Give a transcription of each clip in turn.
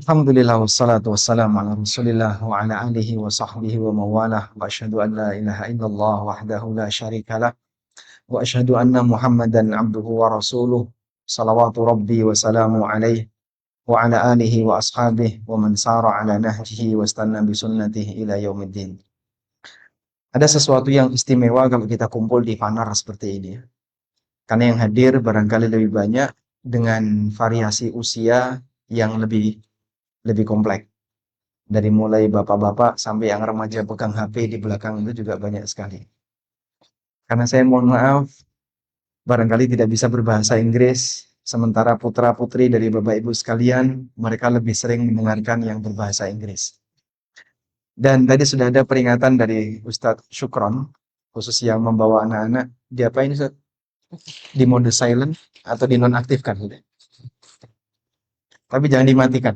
Alhamdulillah wassalatu wassalamu ala Rasulillah wa ala alihi wa sahbihi wa mawalah wa asyhadu an la ilaha illallah wahdahu la syarikalah wa asyhadu anna Muhammadan abduhu wa rasuluh salawatu rabbi wa salamu alaihi wa ala alihi wa ashabihi wa man sara ala nahjihi wa istanna bi sunnatihi ila yaumiddin. Ada sesuatu yang istimewa kalau kita kumpul di Fanar seperti ini ya. Karena yang hadir barangkali lebih banyak dengan variasi usia yang lebih kompleks. Dari mulai bapak-bapak sampai yang remaja pegang HP di belakang itu juga banyak sekali. Karena saya mohon maaf, barangkali tidak bisa berbahasa Inggris, sementara putra-putri dari Bapak Ibu sekalian, mereka lebih sering mendengarkan yang berbahasa Inggris. Dan tadi sudah ada peringatan dari Ustadz Syukron, khusus yang membawa anak-anak, diapain Ustadz? Di mode silent atau dinonaktifkan. Tapi jangan dimatikan.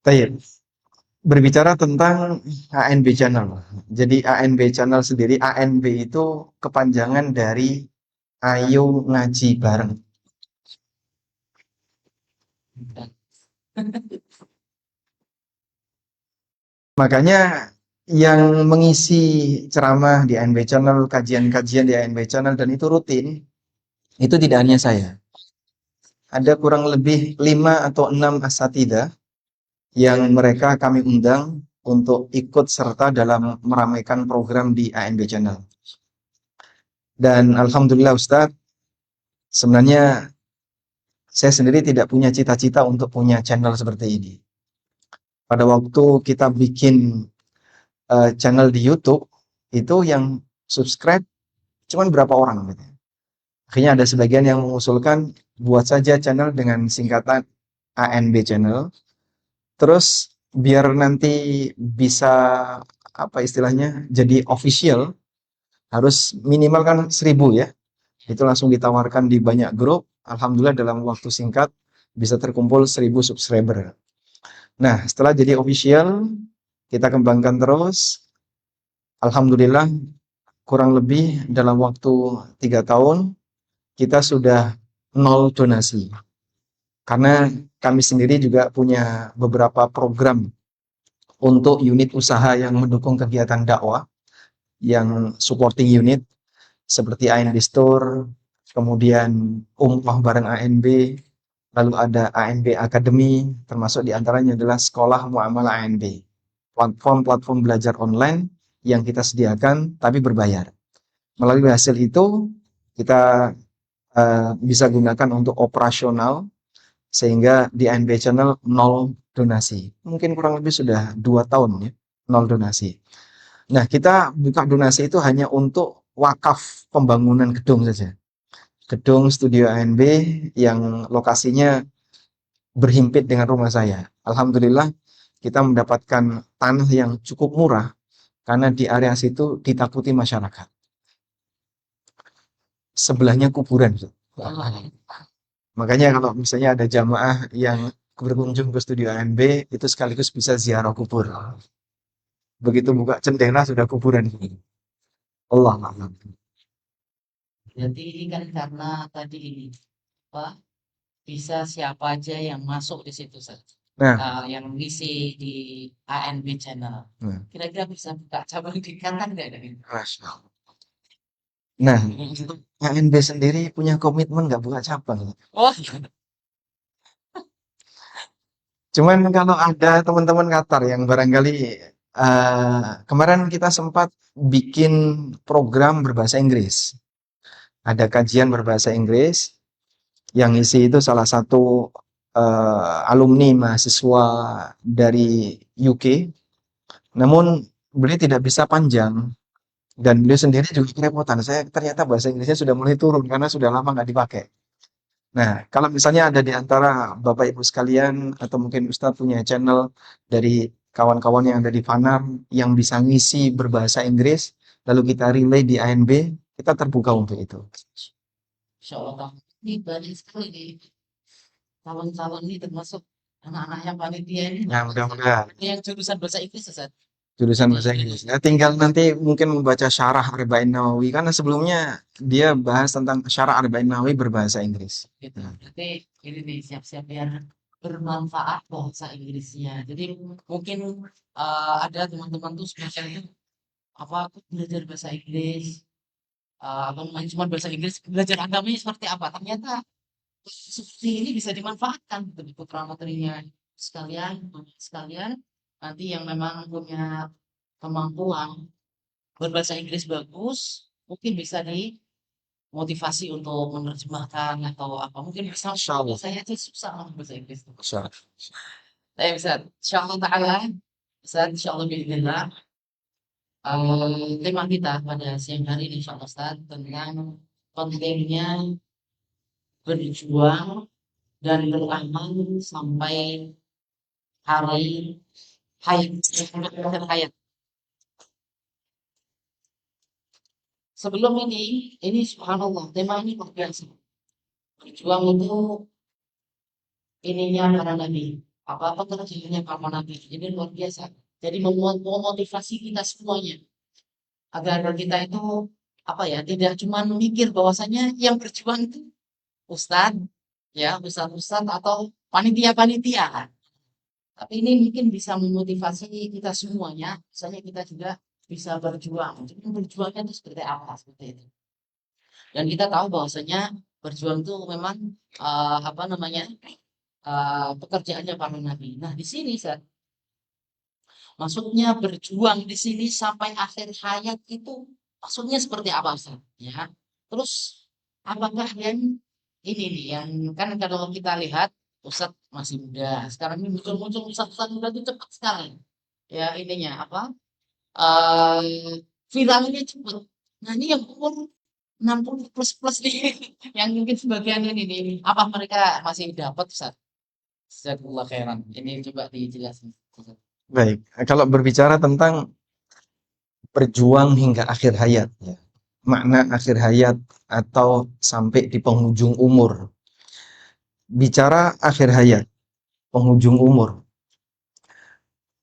Tayyib. Berbicara tentang ANB Channel. Jadi ANB Channel sendiri, ANB itu kepanjangan dari Ayo Ngaji Bareng. Makanya yang mengisi ceramah di ANB Channel, kajian-kajian di ANB Channel, dan itu rutin, itu tidak hanya saya. Ada kurang lebih 5 atau 6 asatidzah yang mereka kami undang untuk ikut serta dalam meramaikan program di ANB Channel. Dan Alhamdulillah Ustadz, sebenarnya saya sendiri tidak punya cita-cita untuk punya channel seperti ini. Pada waktu kita bikin channel di YouTube, itu yang subscribe cuma berapa orang gitu. Akhirnya ada sebagian yang mengusulkan buat saja channel dengan singkatan ANB Channel. Terus biar nanti bisa apa istilahnya jadi official, harus minimal kan 1000 ya. Itu langsung ditawarkan di banyak grup. Alhamdulillah dalam waktu singkat bisa terkumpul 1000 subscriber. Nah, setelah jadi official, kita kembangkan terus. Alhamdulillah kurang lebih dalam waktu 3 tahun kita sudah 0 donasi. Karena kami sendiri juga punya beberapa program untuk unit usaha yang mendukung kegiatan dakwah, yang supporting unit seperti ANB Store, kemudian umroh bareng ANB, lalu ada ANB Academy, termasuk diantaranya adalah sekolah muamalah ANB, platform-platform belajar online yang kita sediakan tapi berbayar. Melalui hasil itu kita bisa gunakan untuk operasional, sehingga di ANB Channel 0 donasi. Mungkin kurang lebih sudah 2 tahun ya, 0 donasi. Nah, kita buka donasi itu hanya untuk wakaf pembangunan gedung saja. Gedung studio ANB yang lokasinya berhimpit dengan rumah saya. Alhamdulillah kita mendapatkan tanah yang cukup murah karena di area situ ditakuti masyarakat. Sebelahnya kuburan. Makanya kalau misalnya ada jamaah yang berkunjung ke studio ANB, itu sekaligus bisa ziarah kubur. Begitu buka jendela sudah kuburan. Allah Alam. Jadi kan karena tadi ini apa bisa siapa aja yang masuk di situ saja. Nah, Yang ngisi di ANB channel. nah, Kira-kira bisa buka cabang di kanan nggak dari? Masya Allah. Nah, untuk ANB sendiri punya komitmen nggak buka cabang. Oh, Cuman kalau ada teman-teman Qatar yang barangkali kemarin kita sempat bikin program berbahasa Inggris. Ada kajian berbahasa Inggris yang isi itu salah satu alumni mahasiswa dari UK. Namun beliau tidak bisa panjang dan beliau sendiri juga kerepotan. Saya ternyata bahasa Inggrisnya sudah mulai turun karena sudah lama nggak dipakai. Nah, kalau misalnya ada di antara Bapak Ibu sekalian atau mungkin Ustadz punya channel dari kawan-kawan yang ada di Fanam yang bisa ngisi berbahasa Inggris, lalu kita relay di ANB, kita terbuka untuk itu. Insya Allah. Ini banyak sekali nih calon-calon ini termasuk anak-anak yang panitia ini. Nah, mudah-mudahan Yang jurusan bahasa Inggris Ustaz. jurusan bahasa Inggris. Nah, tinggal nanti mungkin membaca syarah Arba'in Nawawi karena sebelumnya dia bahas tentang syarah Arba'in Nawawi berbahasa Inggris. Gitu. Berarti ini nih siap-siap biar bermanfaat bahasa Inggrisnya. Jadi mungkin ada teman-teman tuh semacam itu apa aku belajar bahasa Inggris apa namanya cuma bahasa Inggris belajar agamanya seperti apa ternyata seperti ini bisa dimanfaatkan gitu di putra materinya sekalian sekalian nanti yang memang punya kemampuan berbahasa Inggris bagus mungkin bisa dimotivasi untuk menerjemahkan atau apa mungkin bisa Insya Allah. saya aja susah ngomong bahasa Inggris tuh. Insya Allah. Saya bisa insyaallah taala bisa insyaallah bismillah tema kita pada siang hari ini insyaallah Ustaz tentang pentingnya berjuang dan beramal sampai hari akhir hayat. Sebelum ini subhanallah tema ini luar biasa. Berjuang itu ininya para nabi. Apa-apa kerjanya para nabi. Ini luar biasa. Jadi memotivasi kita semuanya agar kita itu apa ya tidak cuma mikir bahwasanya yang berjuang itu ustadz ya ustadz atau panitia-panitia. Tapi ini mungkin bisa memotivasi kita semuanya, misalnya kita juga bisa berjuang. Jadi berjuangnya itu seperti apa seperti itu. Dan kita tahu bahwasanya berjuang itu memang apa namanya pekerjaannya para nabi. Nah di sini maksudnya berjuang di sini sampai akhir hayat itu maksudnya seperti apa Ustaz? Ya. Terus apakah yang ini nih yang kan kalau kita lihat Ustaz masih muda. Sekarang ini muncul-muncul Ustaz muda itu cepat sekali. Ya ininya apa? Viralnya cepat. Nah ini yang umur 60 plus plus nih yang mungkin sebagian ini nih apa mereka masih dapat Ustaz? Jazakallah khairan. Ini coba dijelasin. Baik, kalau berbicara tentang berjuang hingga akhir hayat, ya. Makna akhir hayat atau sampai di penghujung umur. Bicara akhir hayat, penghujung umur.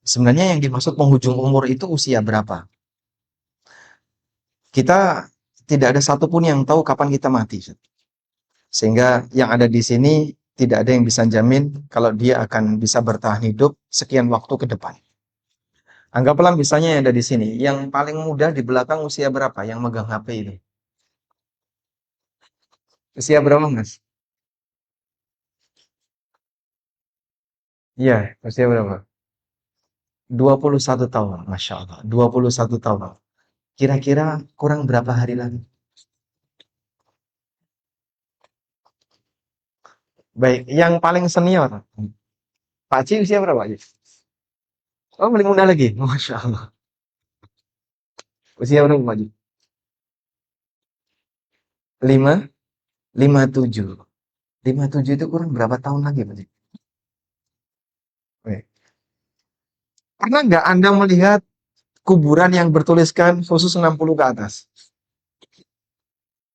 Sebenarnya yang dimaksud penghujung umur itu usia berapa? Kita tidak ada satupun yang tahu kapan kita mati. Sehingga yang ada di sini tidak ada yang bisa jamin kalau dia akan bisa bertahan hidup sekian waktu ke depan. Anggaplah misalnya yang ada di sini, yang paling muda di belakang usia berapa yang megang HP itu? Usia berapa, Mas? Iya, usia berapa? 21 tahun, Masya Allah. 21 tahun. Kira-kira kurang berapa hari lagi? Baik, yang paling senior. Pak Ci usia berapa, Ci? Oh, paling muda lagi. Masya Allah. Usia berapa, Pak Ci? 5? 57. 57 itu kurang berapa tahun lagi, Pak Ci? Baik. Pernah nggak Anda melihat kuburan yang bertuliskan khusus 60 ke atas?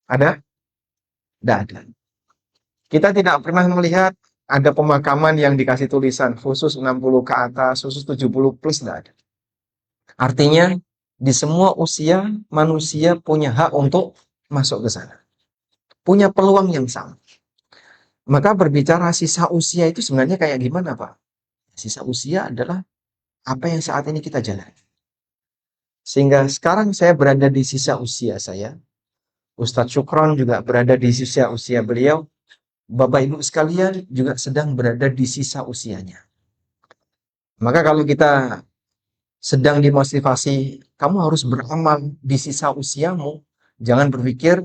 Ada? Tidak ada. Kita tidak pernah melihat ada pemakaman yang dikasih tulisan khusus 60 ke atas, khusus 70 plus, tidak ada. Artinya, di semua usia, manusia punya hak untuk masuk ke sana. Punya peluang yang sama. Maka berbicara sisa usia itu sebenarnya kayak gimana, Pak? Sisa usia adalah apa yang saat ini kita jalani. Sehingga sekarang saya berada di sisa usia saya. Ustadz Syukron juga berada di sisa usia beliau. Bapak Ibu sekalian juga sedang berada di sisa usianya. Maka kalau kita sedang dimotivasi, kamu harus beramal di sisa usiamu. Jangan berpikir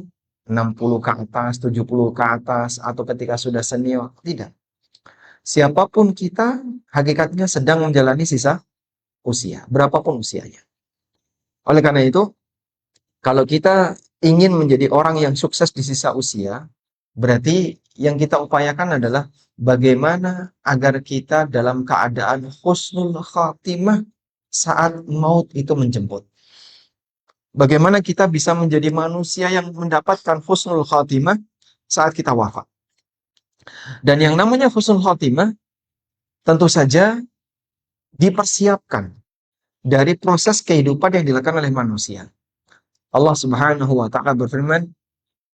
60 ke atas, 70 ke atas, atau ketika sudah senior. Tidak. Siapapun kita, hakikatnya sedang menjalani sisa usia. Berapapun usianya. Oleh karena itu, kalau kita ingin menjadi orang yang sukses di sisa usia, berarti yang kita upayakan adalah bagaimana agar kita dalam keadaan husnul khatimah saat maut itu menjemput. Bagaimana kita bisa menjadi manusia yang mendapatkan husnul khatimah saat kita wafat. Dan yang namanya husnul khatimah tentu saja dipersiapkan dari proses kehidupan yang dilakukan oleh manusia. Allah Subhanahu wa taala berfirman,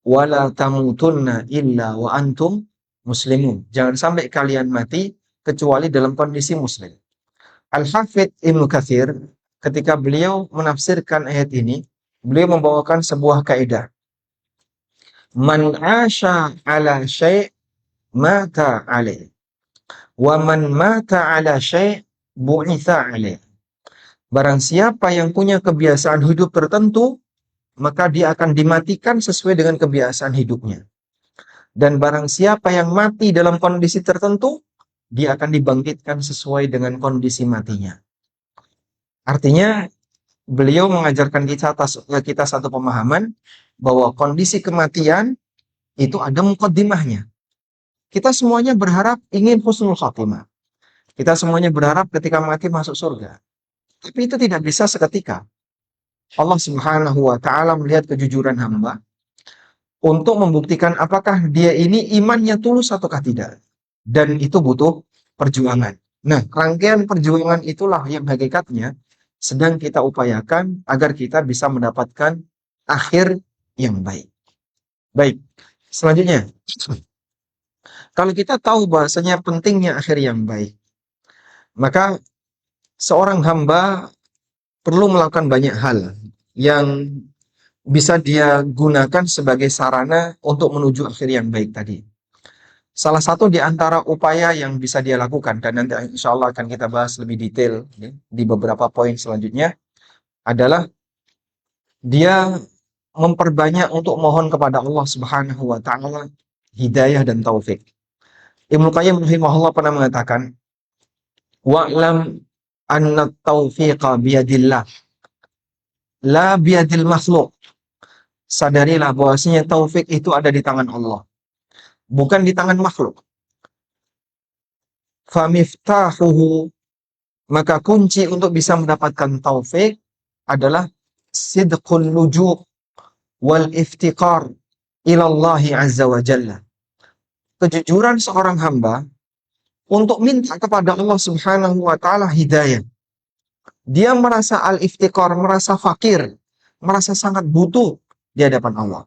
"Wala tamutunna illa wa antum muslimun." Jangan sampai kalian mati kecuali dalam kondisi muslim. Al-Hafidz Ibnu Katsir ketika beliau menafsirkan ayat ini, beliau membawakan sebuah kaidah. Man 'asha 'ala syai' mata 'alaih. Wa man mata 'ala syai' bu'itsa 'alaih. Barang siapa yang punya kebiasaan hidup tertentu, maka dia akan dimatikan sesuai dengan kebiasaan hidupnya. Dan barang siapa yang mati dalam kondisi tertentu, dia akan dibangkitkan sesuai dengan kondisi matinya. Artinya, beliau mengajarkan kita satu pemahaman bahwa kondisi kematian itu ada mukaddimahnya. Kita semuanya berharap ingin husnul khatimah. Kita semuanya berharap ketika mati masuk surga. Tapi itu tidak bisa seketika. Allah Subhanahu wa taala melihat kejujuran hamba untuk membuktikan apakah dia ini imannya tulus ataukah tidak. Dan itu butuh perjuangan. Nah, rangkaian perjuangan itulah yang hakikatnya sedang kita upayakan agar kita bisa mendapatkan akhir yang baik. Baik, selanjutnya. Kalau kita tahu bahasanya pentingnya akhir yang baik, maka seorang hamba perlu melakukan banyak hal yang bisa dia gunakan sebagai sarana untuk menuju akhir yang baik tadi. Salah satu di antara upaya yang bisa dia lakukan, dan nanti insya Allah akan kita bahas lebih detail ya, di beberapa poin selanjutnya, adalah dia memperbanyak untuk mohon kepada Allah Subhanahu wa taala hidayah dan taufik. Ibnu Qayyim rahimahullah pernah mengatakan, wa'lam anna taufiqa biyadillah la biyadil makhluk. Sadarilah bahwasanya taufik itu ada di tangan Allah, bukan di tangan makhluk. Famiftahuhu, maka kunci untuk bisa mendapatkan taufik adalah sidqul luju' wal iftiqar ilallahi azza wa jalla. Kejujuran seorang hamba untuk minta kepada Allah Subhanahu wa taala hidayah. Dia merasa al-iftiqar, merasa fakir, merasa sangat butuh di hadapan Allah.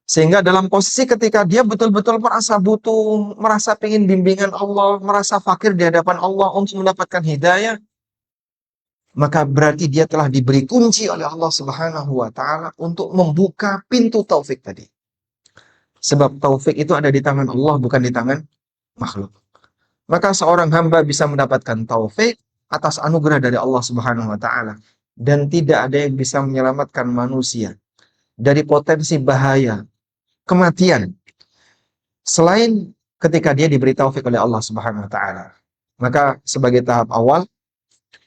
Sehingga dalam posisi ketika dia betul-betul merasa butuh, merasa ingin bimbingan Allah, merasa fakir di hadapan Allah untuk mendapatkan hidayah, maka berarti dia telah diberi kunci oleh Allah Subhanahu wa taala untuk membuka pintu taufik tadi. Sebab taufik itu ada di tangan Allah, bukan di tangan makhluk. Maka seorang hamba bisa mendapatkan taufik atas anugerah dari Allah Subhanahu wa taala, dan tidak ada yang bisa menyelamatkan manusia dari potensi bahaya kematian selain ketika dia diberi taufik oleh Allah Subhanahu wa taala. Maka sebagai tahap awal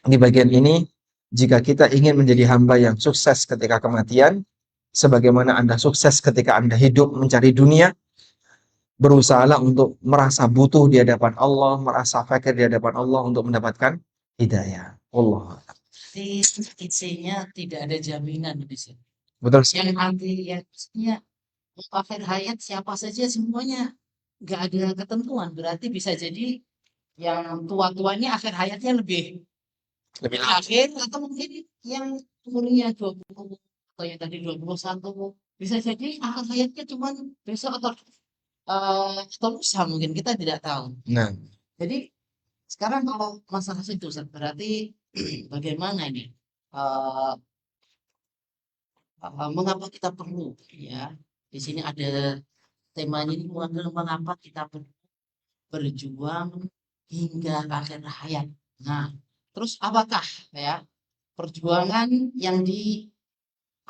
di bagian ini, jika kita ingin menjadi hamba yang sukses ketika kematian, sebagaimana Anda sukses ketika Anda hidup mencari dunia, berusahalah untuk merasa butuh di hadapan Allah, merasa fakir di hadapan Allah untuk mendapatkan hidayah. Allah. Di intinya tidak ada jaminan di sini. Betul. Yang anti yang maksudnya akhir hayat siapa saja semuanya nggak ada ketentuan. Berarti bisa jadi yang tua-tuanya akhir hayatnya lebih Lama. akhir, atau mungkin yang umurnya 20 atau yang tadi 21 bisa jadi akhir hayatnya cuman besok atau lusa, mungkin kita tidak tahu. Nah, Jadi sekarang kalau masalah itu berarti bagaimana ini? Eh, Mengapa kita perlu ya? Di sini ada temanya ini, mengapa kita perlu berjuang hingga akhir hayat. Nah, terus apakah ya perjuangan yang di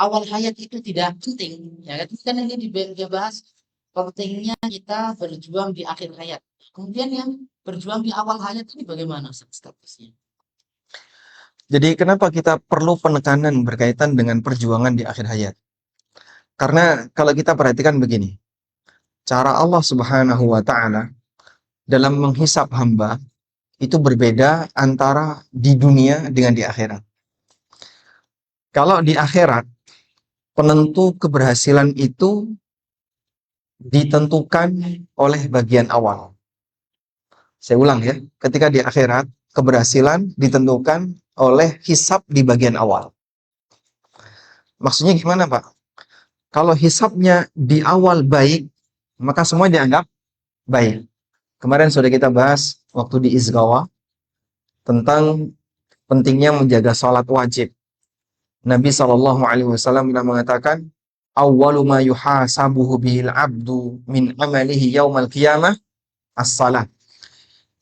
awal hayat itu tidak penting? Ya kan ini dibahas pentingnya kita berjuang di akhir hayat. Kemudian yang berjuang di awal hayat ini bagaimana statusnya? jadi kenapa kita perlu penekanan berkaitan dengan perjuangan di akhir hayat? Karena kalau kita perhatikan begini, cara Allah Subhanahu wa taala dalam menghisap hamba itu berbeda antara di dunia dengan di akhirat. Kalau di akhirat, penentu keberhasilan itu ditentukan oleh bagian awal. Saya ulang ya, ketika di akhirat, keberhasilan ditentukan oleh hisab di bagian awal. Maksudnya gimana, Pak? Kalau hisabnya di awal baik, maka semua dianggap baik. Kemarin sudah kita bahas waktu di Izgawa tentang pentingnya menjaga sholat wajib. Nabi SAW pernah mengatakan, awwalu ma yuhasabuhu bihil abdu min amalihi yaumal qiyamah as-salat.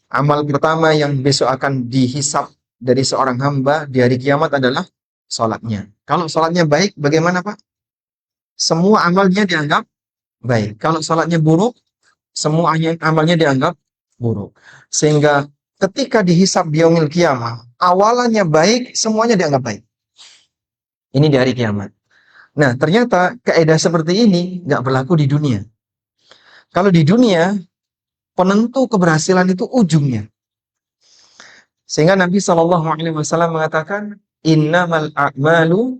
Amal pertama yang besok akan dihisap dari seorang hamba di hari kiamat adalah sholatnya. Kalau sholatnya baik, bagaimana Pak? Semua amalnya dianggap baik. Kalau sholatnya buruk, semua amalnya dianggap buruk. Sehingga ketika dihisap di yaumil kiamah, awalannya baik, semuanya dianggap baik. Ini di hari kiamat. Nah, ternyata kaidah seperti ini nggak berlaku di dunia. Kalau di dunia, penentu keberhasilan itu ujungnya. Sehingga Nabi SAW mengatakan, innamal a'malu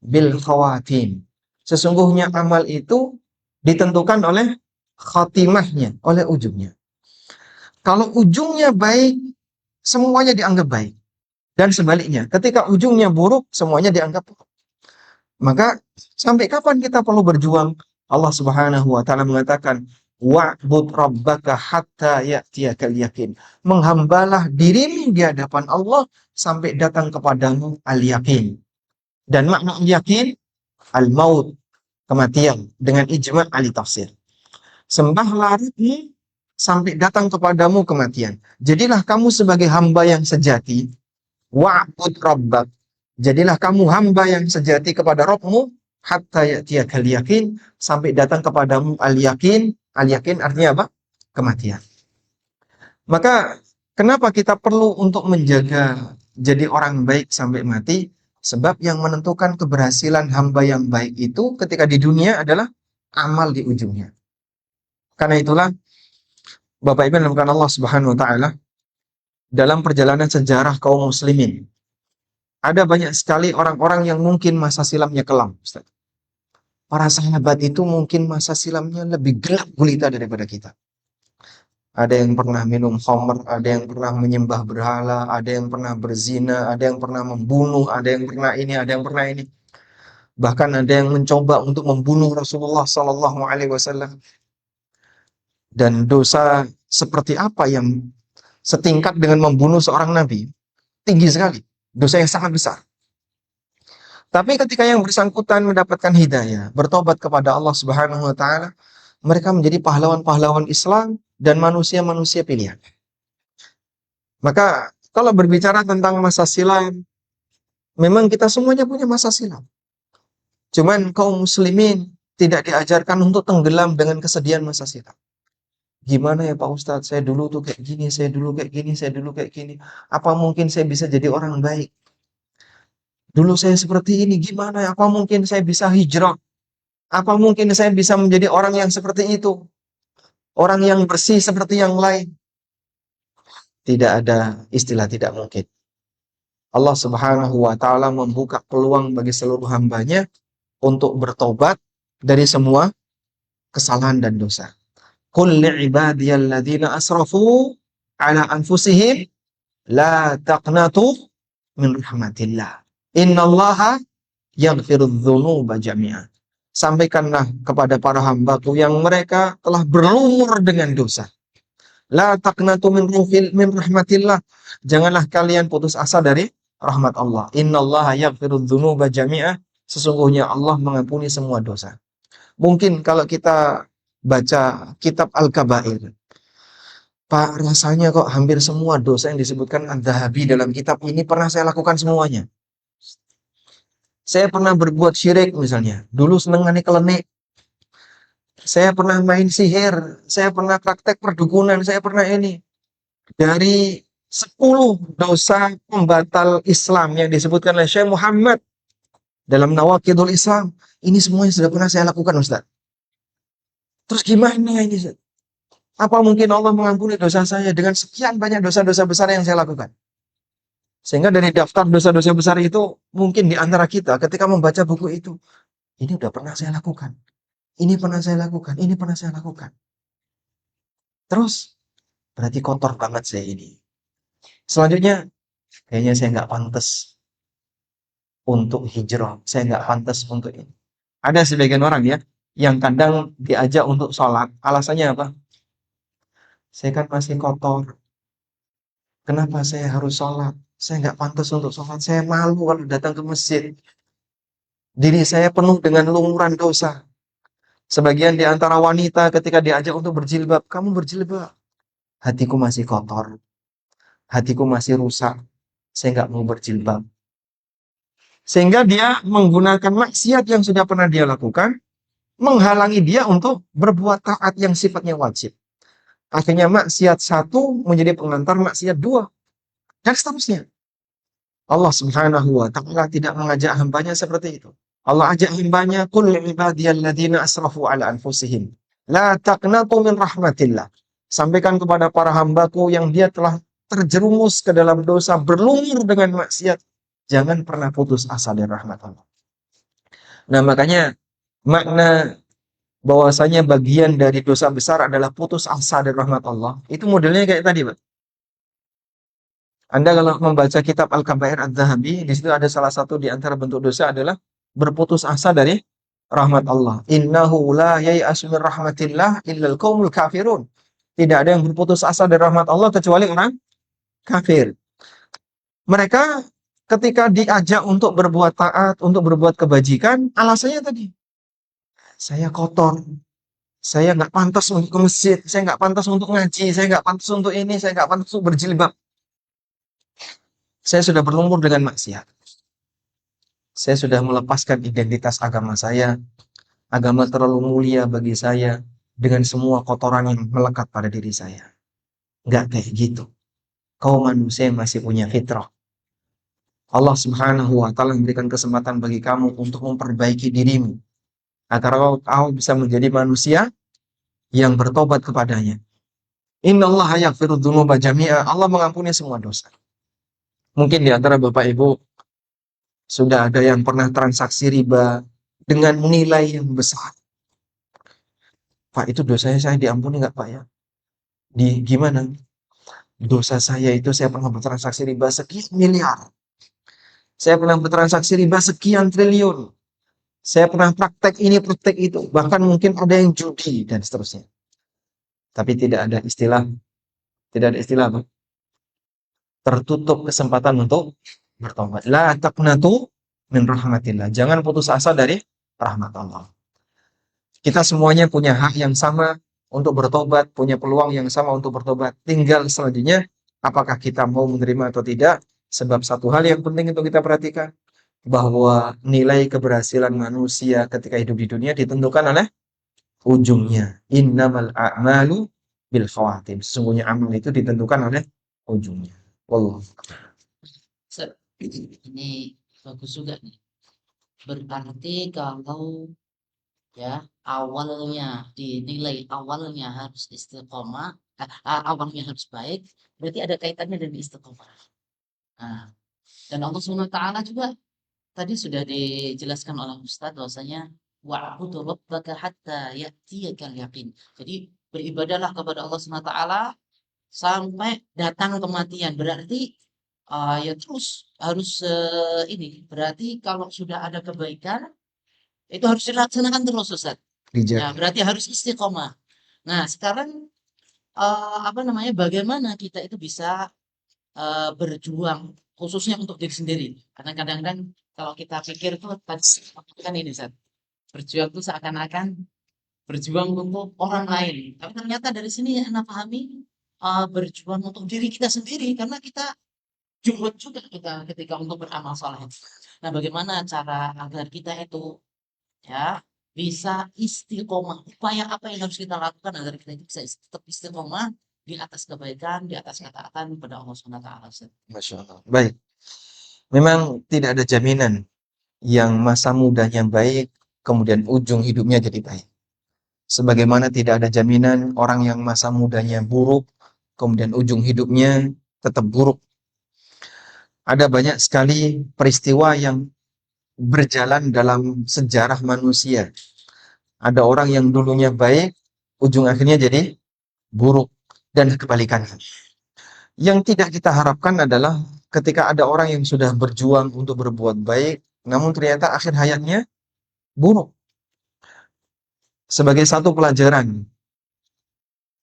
bil khawatim. Sesungguhnya amal itu ditentukan oleh khatimahnya, oleh ujungnya. Kalau ujungnya baik, semuanya dianggap baik. Dan sebaliknya, ketika ujungnya buruk, semuanya dianggap buruk. Maka sampai kapan kita perlu berjuang? Allah Subhanahu wa taala mengatakan, wa'bud rabbaka hatta ya'tiyakal yakin. Menghambalah dirimu di hadapan Allah sampai datang kepadamu al-yakin. Dan makna al-yakin, al-maut, kematian, dengan ijma' ahli tafsir. Sembahlah Rabbmu sampai datang kepadamu kematian. Jadilah kamu sebagai hamba yang sejati. Wa'bud rabbak. Jadilah kamu hamba yang sejati kepada Rabbmu hatta ya'tiyakal yakin, sampai datang kepadamu al-yakin. Al-yakin artinya apa? Kematian. Maka kenapa kita perlu untuk menjaga jadi orang baik sampai mati? Sebab yang menentukan keberhasilan hamba yang baik itu ketika di dunia adalah amal di ujungnya. Karena itulah Bapak Ibu yang dimuliakan Allah Subhanahu wa taala, dalam perjalanan sejarah kaum muslimin, ada banyak sekali orang-orang yang mungkin masa silamnya kelam, Ustaz. Para sahabat itu mungkin masa silamnya lebih gelap gulita daripada kita. Ada yang pernah minum khamr, ada yang pernah menyembah berhala, ada yang pernah berzina, ada yang pernah membunuh, ada yang pernah ini, ada yang pernah ini. Bahkan ada yang mencoba untuk membunuh Rasulullah Sallallahu Alaihi Wasallam. Dan dosa seperti apa yang setingkat dengan membunuh seorang nabi? Tinggi sekali. Dosa yang sangat besar. Tapi ketika yang bersangkutan mendapatkan hidayah, bertobat kepada Allah Subhanahu wa taala, mereka menjadi pahlawan-pahlawan Islam dan manusia-manusia pilihan. Maka kalau berbicara tentang masa silam, memang kita semuanya punya masa silam. Cuman kaum muslimin tidak diajarkan untuk tenggelam dengan kesedihan masa silam. Gimana ya Pak Ustadz, saya dulu tuh kayak gini, saya dulu kayak gini, saya dulu kayak gini. Apa mungkin saya bisa jadi orang baik? Dulu saya seperti ini, gimana ya? Apa mungkin saya bisa hijrah? Apa mungkin saya bisa menjadi orang yang seperti itu? Orang yang bersih seperti yang lain? Tidak ada istilah tidak mungkin. Allah Subhanahu wa taala membuka peluang bagi seluruh hambanya untuk bertobat dari semua kesalahan dan dosa. Qul li'ibadiyalladzina asrafu ala anfusihim la taqnatu min rahmatillah. Innallaha yaghfirudz dzunuba jami'an. Sampaikanlah kepada para hambaku yang mereka telah berlumur dengan dosa. La taqnatu min rahmatillah. Janganlah kalian putus asa dari rahmat Allah. Innallaha yaghfirudz dzunuba jami'an. Sesungguhnya Allah mengampuni semua dosa. Mungkin kalau kita baca kitab Al-Kabair, Pak, rasanya kok hampir semua dosa yang disebutkan Adz-Dzahabi dalam kitab ini pernah saya lakukan semuanya. Saya pernah berbuat syirik misalnya. Dulu seneng kelenik. Saya pernah main sihir. Saya pernah praktek perdukunan. Saya pernah ini. Dari 10 dosa pembatal Islam yang disebutkan oleh Syekh Muhammad dalam Nawaqidul Islam, ini semuanya sudah pernah saya lakukan, Ustaz. Terus gimana ini, Ustaz? Apa mungkin Allah mengampuni dosa saya dengan sekian banyak dosa-dosa besar yang saya lakukan? Sehingga dari daftar dosa-dosa besar itu, mungkin di antara kita ketika membaca buku itu, ini udah pernah saya lakukan. Ini pernah saya lakukan. Ini pernah saya lakukan. Terus, berarti kotor banget saya ini. Selanjutnya, kayaknya saya nggak pantas untuk hijrah. Saya nggak pantas untuk ini. Ada sebagian orang ya, yang kadang diajak untuk sholat. Alasannya apa? Saya kan masih kotor. Kenapa saya harus sholat? Saya nggak pantas untuk sholat. Saya malu kalau datang ke masjid. Diri saya penuh dengan lumuran dosa. Sebagian di antara wanita ketika diajak untuk berjilbab, kamu berjilbab. Hatiku masih kotor. Hatiku masih rusak. Saya nggak mau berjilbab. Sehingga dia menggunakan maksiat yang sudah pernah dia lakukan, menghalangi dia untuk berbuat taat yang sifatnya wajib. Akhirnya maksiat satu menjadi pengantar maksiat dua. Dan seterusnya. Allah Subhanahu wa taala tidak mengajak hambanya seperti itu. Allah ajak hambanya, "Qul ibadiyalladzina asrafu ala anfusihim, la taqnatu min rahmatillah." Sampaikan kepada para hambaku yang dia telah terjerumus ke dalam dosa, berlumur dengan maksiat, jangan pernah putus asa dari rahmat Allah. Nah, makanya makna bahwasanya bagian dari dosa besar adalah putus asa dari rahmat Allah. Itu modelnya kayak tadi, Pak. Anda kalau membaca kitab Al-Kabair Adz-Dzahabi, di situ ada salah satu di antara bentuk dosa adalah berputus asa dari rahmat Allah. Innahu la yai'asu min rahmatillah illal qaumul kafirun. Tidak ada yang berputus asa dari rahmat Allah kecuali orang kafir. Mereka ketika diajak untuk berbuat taat, untuk berbuat kebajikan, alasannya tadi, saya kotor, saya nggak pantas untuk ke masjid, saya nggak pantas untuk ngaji, saya nggak pantas untuk ini, saya nggak pantas untuk berjilbab. Saya sudah berlumur dengan maksiat. Saya sudah melepaskan identitas agama saya. Agama terlalu mulia bagi saya dengan semua kotoran yang melekat pada diri saya. Nggak kayak gitu. Kau manusia masih punya fitrah. Allah Subhanahu wa taala memberikan kesempatan bagi kamu untuk memperbaiki dirimu agar kau bisa menjadi manusia yang bertobat kepadanya. Innallaha yaghfiru dzunuba jami'a. Allah mengampuni semua dosa. Mungkin di antara Bapak Ibu sudah ada yang pernah transaksi riba dengan nilai yang besar. Pak, itu dosanya saya diampuni nggak, Pak, ya? Gimana? Dosa saya itu saya pernah bertransaksi riba sekian miliar. Saya pernah bertransaksi riba sekian triliun. Saya pernah praktek ini, praktek itu. Bahkan mungkin ada yang judi dan seterusnya. Tapi tidak ada istilah apa? Tertutup kesempatan untuk bertobat. La taqnatu min rahmatillah. Jangan putus asa dari rahmat Allah. Kita semuanya punya hak yang sama untuk bertobat, punya peluang yang sama untuk bertobat. Tinggal selanjutnya, apakah kita mau menerima atau tidak. Sebab satu hal yang penting untuk kita perhatikan, bahwa nilai keberhasilan manusia ketika hidup di dunia ditentukan oleh ujungnya. Innamal a'malu bil khawatim. Sesungguhnya amal itu ditentukan oleh ujungnya. Wallahu. Set. Ini bagus juga nih. Berarti kalau ya awalnya dinilai awalnya harus istiqomah, awalnya harus baik, berarti ada kaitannya dengan istiqomah. Nah, dan Allah SWT juga tadi sudah dijelaskan oleh Ustadz bahwasanya wa'budu rabbaka hatta ya'tiyakal yaqin. Jadi beribadahlah kepada Allah SWT sampai datang kematian. Berarti ya terus harus ini. Berarti kalau sudah ada kebaikan itu harus dilaksanakan terus, Ustaz. Ya, berarti harus istiqomah. Nah, sekarang apa namanya? Bagaimana kita itu bisa berjuang khususnya untuk diri sendiri? Karena kadang-kadang kalau kita pikir tuh kan ini, Ustaz. Berjuang itu seakan-akan berjuang untuk orang lain. Tapi ternyata dari sini yang Anda pahami berjuang untuk diri kita sendiri karena kita juhud juga kita ketika untuk beramal soleh. Nah, bagaimana cara agar kita itu ya bisa istiqomah? Upaya apa yang harus kita lakukan agar kita itu bisa tetap istiqomah di atas kebaikan, di atas ketaatan kepada Allah Subhanahu wa taala. Masya Allah. Baik. Memang tidak ada jaminan yang masa mudanya baik, kemudian ujung hidupnya jadi baik. Sebagaimana tidak ada jaminan orang yang masa mudanya buruk, kemudian ujung hidupnya tetap buruk. Ada banyak sekali peristiwa yang berjalan dalam sejarah manusia. Ada orang yang dulunya baik, ujung akhirnya jadi buruk, dan kebalikannya. Yang tidak kita harapkan adalah ketika ada orang yang sudah berjuang untuk berbuat baik, namun ternyata akhir hayatnya buruk. Sebagai satu pelajaran,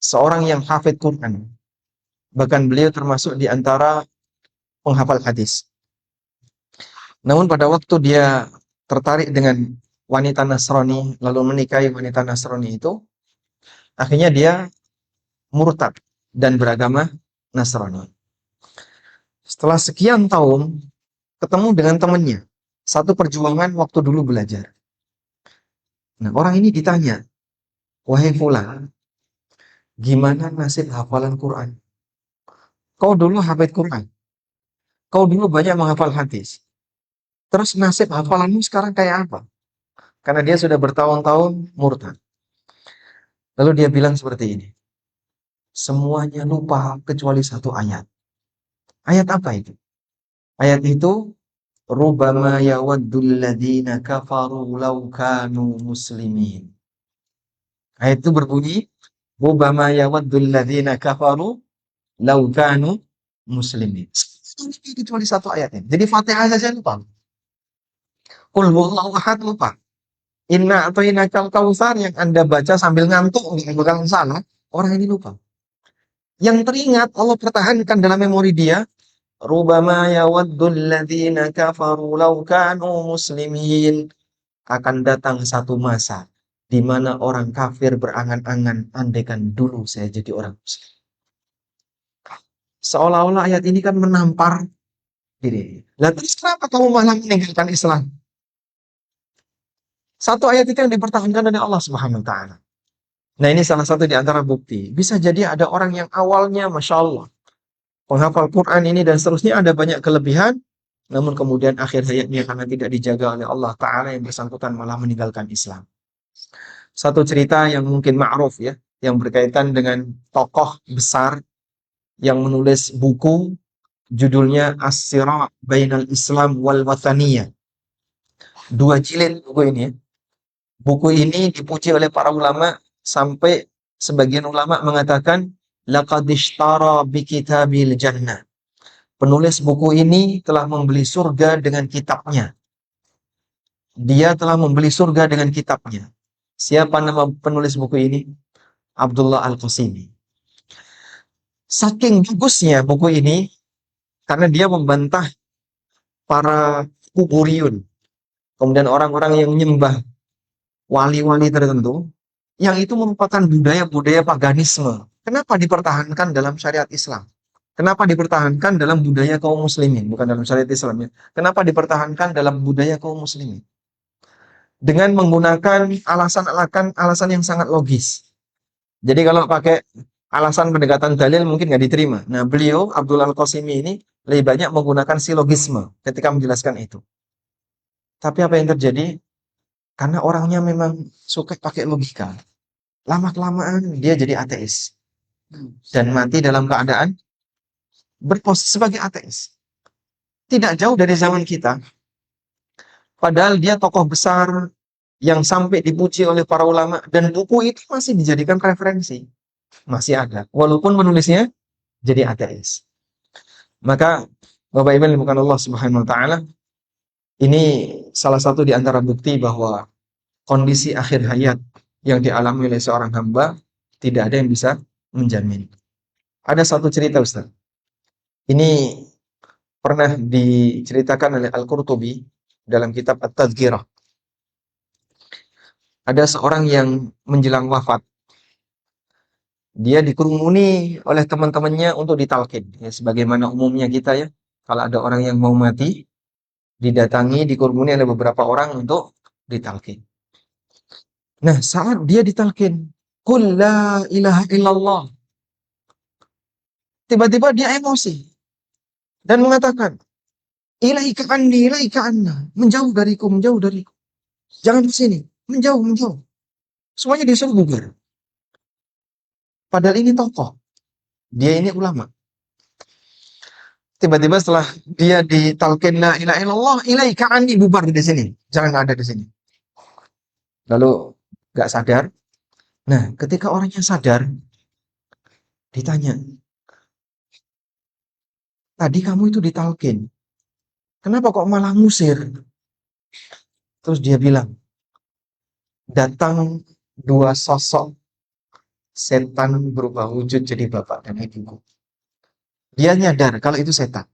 seorang yang hafid Quran. Bahkan beliau termasuk di antara penghafal hadis. Namun pada waktu dia tertarik dengan wanita Nasrani, lalu menikahi wanita Nasrani itu, akhirnya dia murtad dan beragama Nasrani. Setelah sekian tahun, ketemu dengan temannya. Satu perjuangan waktu dulu belajar. Nah, orang ini ditanya, wahai fulan, gimana nasib hafalan Quran? Kau dulu hafid Quran. Kau dulu banyak menghafal hadis. Terus nasib hafalanmu sekarang kayak apa? Karena dia sudah bertahun-tahun murtad. Lalu dia bilang seperti ini. Semuanya lupa kecuali satu ayat. Ayat apa itu? Ayat itu, Rubama yawaddul ladzina kafaru law kanu muslimin. Ayat itu berbunyi, Rubama yawaddul ladzina kafaru law kanu muslimin. Kecuali satu ayat ini. Jadi Fatihah saja lupa. Qul huwallahu ahad lupa. Inna a'tainakal kautsar yang Anda baca sambil ngantuk nggak bakal salah, orang ini lupa. Yang teringat Allah pertahankan dalam memori dia, Rubama yawaddul ladzina kafaru law kanu muslimin. Akan datang satu masa di mana orang kafir berangan-angan, andaikan dulu saya jadi orang muslim. Seolah-olah ayat ini kan menampar diri. Lah terus kenapa kamu malah meninggalkan Islam? Satu ayat itu yang dipertahankan oleh Allah Subhanahu wa taala. Nah, ini salah satu di antara bukti. Bisa jadi ada orang yang awalnya Masya Allah penghafal Quran ini dan seterusnya ada banyak kelebihan, namun kemudian akhir hayatnya karena tidak dijaga oleh Allah Ta'ala yang bersangkutan malah meninggalkan Islam. Satu cerita yang mungkin ma'ruf ya, yang berkaitan dengan tokoh besar yang menulis buku judulnya As-Sira' Bainal Islam wal Wathaniyah. 2 jilid buku ini ya. Buku ini dipuji oleh para ulama sampai sebagian ulama mengatakan laqad ishtara bi kitabil jannah. Penulis buku ini telah membeli surga dengan kitabnya. Dia telah membeli surga dengan kitabnya. Siapa nama penulis buku ini? Abdullah Al-Qasimi. Saking bagusnya buku ini karena dia membantah para kuburiyun. Kemudian orang-orang yang menyembah wali-wali tertentu yang itu merupakan budaya-budaya paganisme. Kenapa dipertahankan dalam syariat Islam? Kenapa dipertahankan dalam budaya kaum muslimin, bukan dalam syariat Islam ya? Kenapa dipertahankan dalam budaya kaum muslimin? Dengan menggunakan alasan yang sangat logis. Jadi kalau pakai alasan pendekatan dalil mungkin nggak diterima. Nah, beliau Abdullah Al-Qasimi ini lebih banyak menggunakan silogisme ketika menjelaskan itu. Tapi apa yang terjadi? Karena orangnya memang suka pakai logika. Lama-kelamaan dia jadi ateis. Dan mati dalam keadaan berposisi sebagai ateis. Tidak jauh dari zaman kita. Padahal dia tokoh besar yang sampai dipuji oleh para ulama. Dan buku itu masih dijadikan referensi. Masih ada. Walaupun penulisnya jadi ateis. Maka Bapak Ibu yang bukan Allah Subhanahu wa taala, ini salah satu di antara bukti bahwa kondisi akhir hayat yang dialami oleh seorang hamba tidak ada yang bisa menjamin. Ada satu cerita Ustaz. Ini pernah diceritakan oleh Al-Qurtubi dalam kitab At-Tadhkirah. Ada seorang yang menjelang wafat. Dia dikerumuni oleh teman-temannya untuk ditalkin. Ya, sebagaimana umumnya kita ya. Kalau ada orang yang mau mati, didatangi, dikerumuni oleh beberapa orang untuk ditalkin. Nah, saat dia ditalkin, Qul la ilaha illallah. Tiba-tiba dia emosi. Dan mengatakan, ilaika anni, ilaika anna. Menjauh dariku, menjauh dariku. Jangan ke sini. Menjauh, menjauh. Semuanya disuruh bubar. Padahal ini tokoh. Dia ini ulama. Tiba-tiba setelah dia ditalkin la ilaha illallah, ilaika anni, bubar di sini. Jangan ada di sini. Lalu gak sadar. Nah, ketika orangnya sadar, ditanya, tadi kamu itu ditalkin. Kenapa kok malah ngusir? Terus dia bilang, datang 2 sosok setan berubah wujud jadi bapak dan ibuku. Dia nyadar kalau itu setan.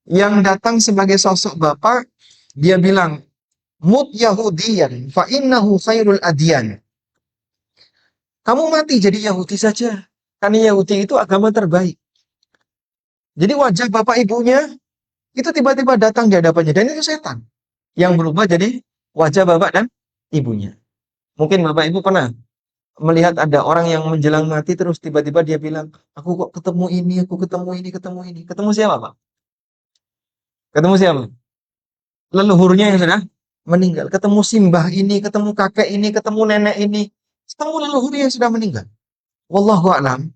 Yang datang sebagai sosok bapak, dia bilang, Mut Yahudiyan, fa innahu khairul adyan. Kamu mati jadi Yahudi saja. Karena Yahudi itu agama terbaik. Jadi wajah bapak ibunya itu tiba-tiba datang di hadapannya. Dan itu setan. Yang berubah jadi wajah bapak dan ibunya. Mungkin bapak ibu pernah melihat ada orang yang menjelang mati terus tiba-tiba dia bilang, aku kok ketemu ini, aku ketemu ini, ketemu ini. Ketemu siapa, Pak? Ketemu siapa? Leluhurnya yang sudah meninggal. Ketemu simbah ini, ketemu kakek ini, ketemu nenek ini. Ketemu leluhur yang sudah meninggal. Wallahu a'lam.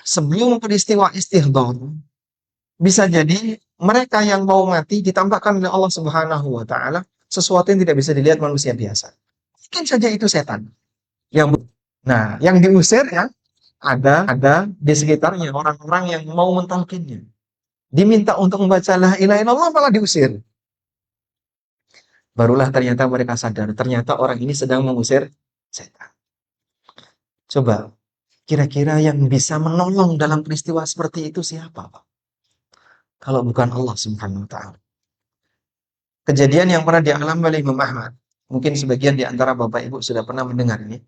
Sebelum peristiwa istihdhar, bisa jadi mereka yang mau mati ditampakkan oleh Allah Subhanahu wa taala sesuatu yang tidak bisa dilihat manusia biasa. Mungkin saja itu setan. Yang diusir ya ada di sekitarnya orang-orang yang mau mentalkinnya. Diminta untuk membaca la ilaha illallah malah diusir. Barulah ternyata mereka sadar, ternyata orang ini sedang mengusir setan. Coba, kira-kira yang bisa menolong dalam peristiwa seperti itu siapa, Pak? Kalau bukan Allah Subhanahu wa taala. Kejadian yang pernah dialami oleh Imam Ahmad. Mungkin sebagian di antara Bapak Ibu sudah pernah mendengar ini.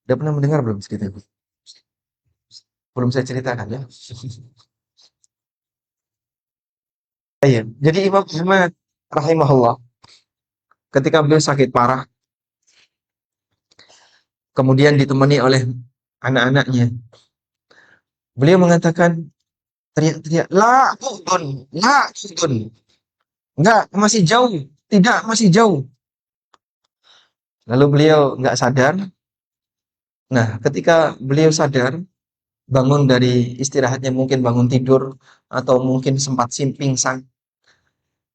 Sudah pernah mendengar belum cerita itu? Belum saya ceritakan ya. Iya. Jadi Imam Ahmad rahimahullah ketika beliau sakit parah, kemudian ditemani oleh anak-anaknya, beliau mengatakan, teriak-teriak, la budun, enggak, masih jauh, tidak, masih jauh. Lalu beliau enggak sadar. Nah, ketika beliau sadar, bangun dari istirahatnya, mungkin bangun tidur, atau mungkin sempat pingsan,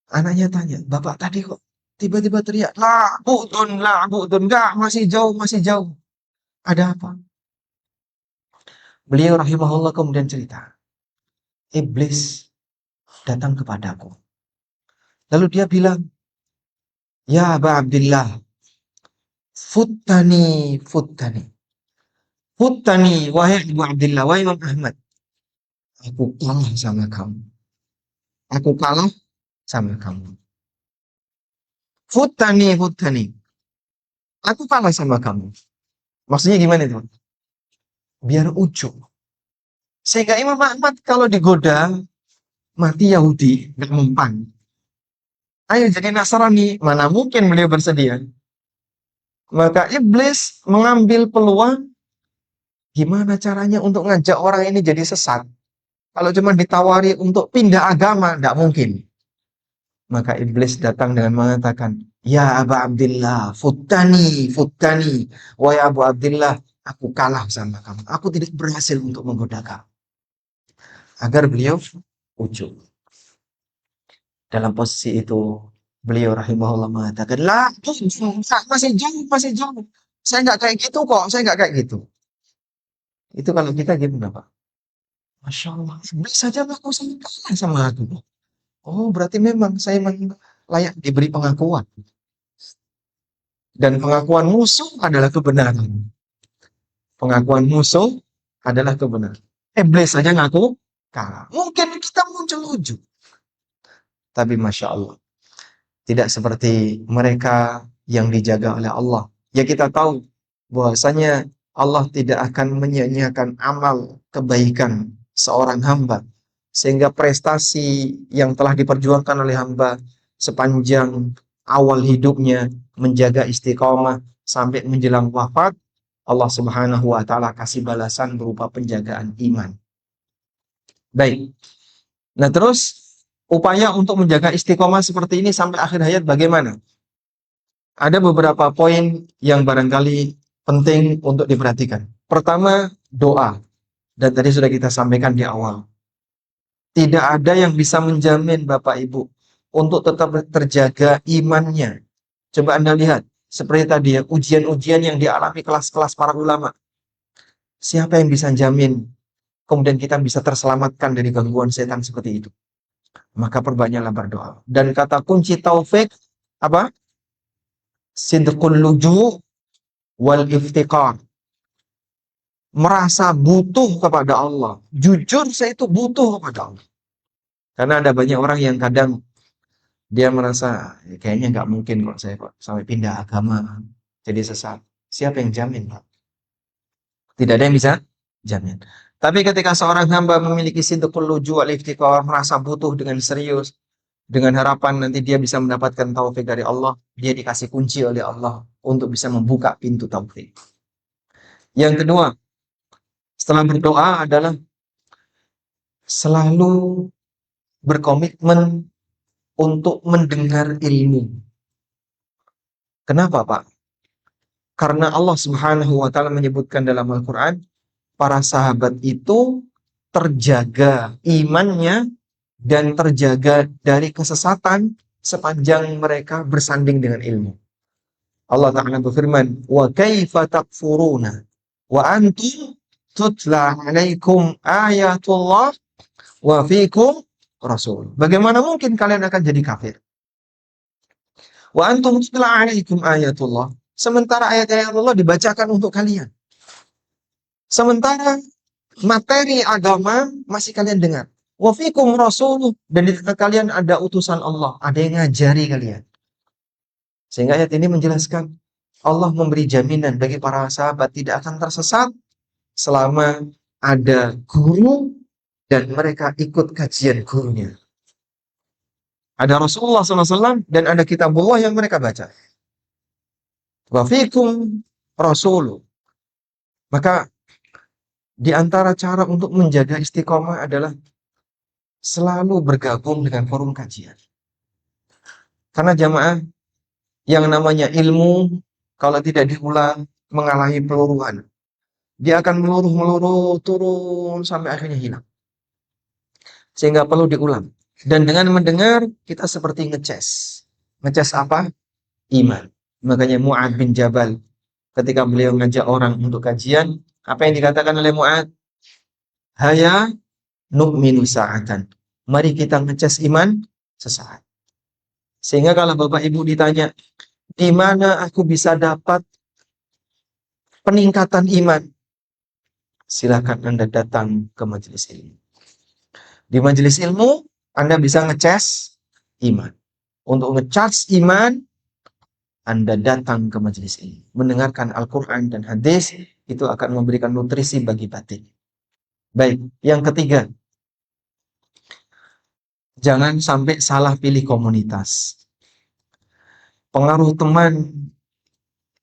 anaknya tanya, bapak tadi kok tiba-tiba teriak, la budun, enggak, masih jauh, masih jauh. Ada apa? Beliau rahimahullah kemudian cerita, iblis datang kepadaku. Lalu dia bilang, ya Aba Abdillah, futtani, wahai Abu Abdillah, wahai Imam Ahmad, aku kalah sama kamu. Aku kalah sama kamu. Futtani, aku kalah sama kamu. Maksudnya gimana itu? Biar ujub. Sehingga Imam Ahmad kalau digoda, mati Yahudi, gak mempan. Ayo jadi Nasrani, mana mungkin beliau bersedia. Maka iblis mengambil peluang gimana caranya untuk ngajak orang ini jadi sesat. Kalau cuma ditawari untuk pindah agama, tidak mungkin. Maka iblis datang dengan mengatakan, ya Aba Abdillah, futtani. Wahai Abu Abdillah, aku kalah sama kamu. Aku tidak berhasil untuk menggoda kamu. Agar beliau ujub. Dalam posisi itu, beliau rahimahullah mengatakan, lah, masih jauh. Saya nggak kayak gitu kok, saya nggak kayak gitu. Itu kalau kita gimana, Pak? Masya Allah, iblis saja aku kalah sama aku. Oh, berarti memang saya layak diberi pengakuan. Dan pengakuan musuh adalah kebenaran. Pengakuan musuh adalah kebenaran. Iblis saja ngaku kalah. Mungkin kita muncul ujub. Tapi Masya Allah, tidak seperti mereka yang dijaga oleh Allah. Ya kita tahu bahwasanya Allah tidak akan menyia-nyiakan amal kebaikan seorang hamba. Sehingga prestasi yang telah diperjuangkan oleh hamba sepanjang awal hidupnya menjaga istiqomah sampai menjelang wafat, Allah Subhanahu wa taala kasih balasan berupa penjagaan iman. Baik. Nah, terus upaya untuk menjaga istiqomah seperti ini sampai akhir hayat bagaimana? Ada beberapa poin yang barangkali penting untuk diperhatikan. Pertama, doa. Dan tadi sudah kita sampaikan di awal. Tidak ada yang bisa menjamin Bapak Ibu untuk tetap terjaga imannya. Coba Anda lihat, seperti tadi ya, ujian-ujian yang dialami kelas-kelas para ulama. Siapa yang bisa jamin kemudian kita bisa terselamatkan dari gangguan setan seperti itu? Maka perbanyaklah berdoa. Dan kata kunci taufik apa? Sidqul luju' wal iftiqar. merasa butuh kepada Allah. Jujur saya itu butuh kepada Allah. Karena ada banyak orang yang kadang dia merasa kayaknya nggak mungkin kok saya kok sampai pindah agama jadi sesat. Siapa yang jamin, Pak? Tidak ada yang bisa jamin. Tapi ketika seorang hamba memiliki sidqul luju' wal iftiqar, merasa butuh dengan serius, dengan harapan nanti dia bisa mendapatkan taufik dari Allah, dia dikasih kunci oleh Allah untuk bisa membuka pintu taufik. Yang kedua, setelah berdoa adalah selalu berkomitmen untuk mendengar ilmu. Kenapa, Pak? Karena Allah Subhanahu wa taala menyebutkan dalam Al-Qur'an, para sahabat itu terjaga imannya dan terjaga dari kesesatan sepanjang mereka bersanding dengan ilmu. Allah Ta'ala berfirman, "Wa kaifa takfuruna wa antum tutla 'alaikum ayatullah wa fiikum rasul." Bagaimana mungkin kalian akan jadi kafir? Wa antum tutla 'alaikum ayatullah. Sementara ayat-ayat Allah dibacakan untuk kalian. Sementara materi agama masih kalian dengar. Wa fiikum rasul, dan di tengah kalian ada utusan Allah, ada yang ngajari kalian. Sehingga ayat ini menjelaskan Allah memberi jaminan bagi para sahabat tidak akan tersesat selama ada guru dan mereka ikut kajian gurunya. Ada Rasulullah SAW dan ada kitabullah yang mereka baca. Wa fiikum rasul. Maka di antara cara untuk menjaga istiqomah adalah selalu bergabung dengan forum kajian. Karena jamaah, yang namanya ilmu kalau tidak diulang mengalami peluruhan. Dia akan meluruh turun sampai akhirnya hilang. Sehingga perlu diulang. Dan dengan mendengar kita seperti ngecas. Ngecas apa? Iman. Makanya Mu'ad bin Jabal ketika beliau ngajak orang untuk kajian, apa yang dikatakan oleh Mu'ad? Haya nu'minu sa'atan. Mari kita ngecas iman sesaat. Sehingga kalau Bapak Ibu ditanya, di mana aku bisa dapat peningkatan iman? Silakan Anda datang ke majelis ilmu. Di majelis ilmu, Anda bisa ngecas iman. Untuk ngecas iman, Anda datang ke majelis ilmu. Mendengarkan Al-Quran dan hadis, itu akan memberikan nutrisi bagi batin. Baik, yang ketiga, jangan sampai salah pilih komunitas. Pengaruh teman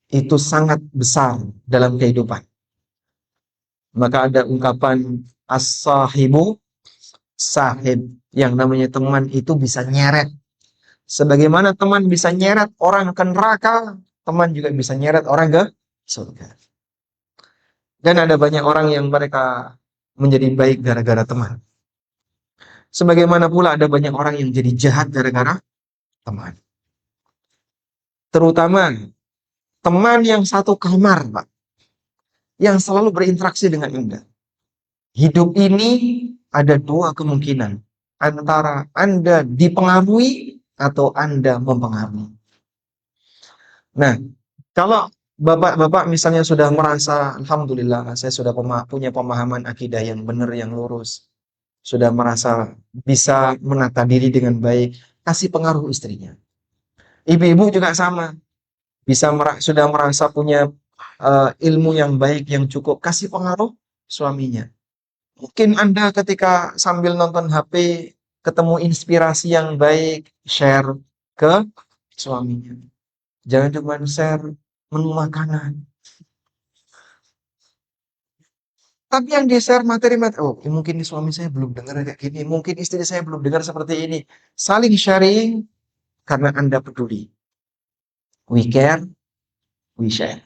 itu sangat besar dalam kehidupan. Maka ada ungkapan as-sahibu sahib, yang namanya teman itu bisa nyeret. Sebagaimana teman bisa nyeret orang ke neraka, teman juga bisa nyeret orang ke surga. Dan ada banyak orang yang mereka menjadi baik gara-gara teman. Sebagaimana pula ada banyak orang yang jadi jahat gara-gara teman. Terutama teman yang satu kamar, Pak. Yang selalu berinteraksi dengan Anda. Hidup ini ada dua kemungkinan. Antara Anda dipengaruhi atau Anda mempengaruhi. Nah, kalau Bapak-bapak misalnya sudah merasa, Alhamdulillah, saya sudah punya pemahaman akidah yang benar, yang lurus. Sudah merasa bisa menata diri dengan baik, kasih pengaruh istrinya. Ibu-ibu juga sama. Sudah merasa punya ilmu yang baik, yang cukup, kasih pengaruh suaminya. Mungkin Anda ketika sambil nonton HP, ketemu inspirasi yang baik, share ke suaminya. Jangan cuma share menu makanan. Tapi yang di-share materi-materi, oh mungkin suami saya belum dengar kayak gini, mungkin istri saya belum dengar seperti ini. Saling sharing karena Anda peduli. We care, we share.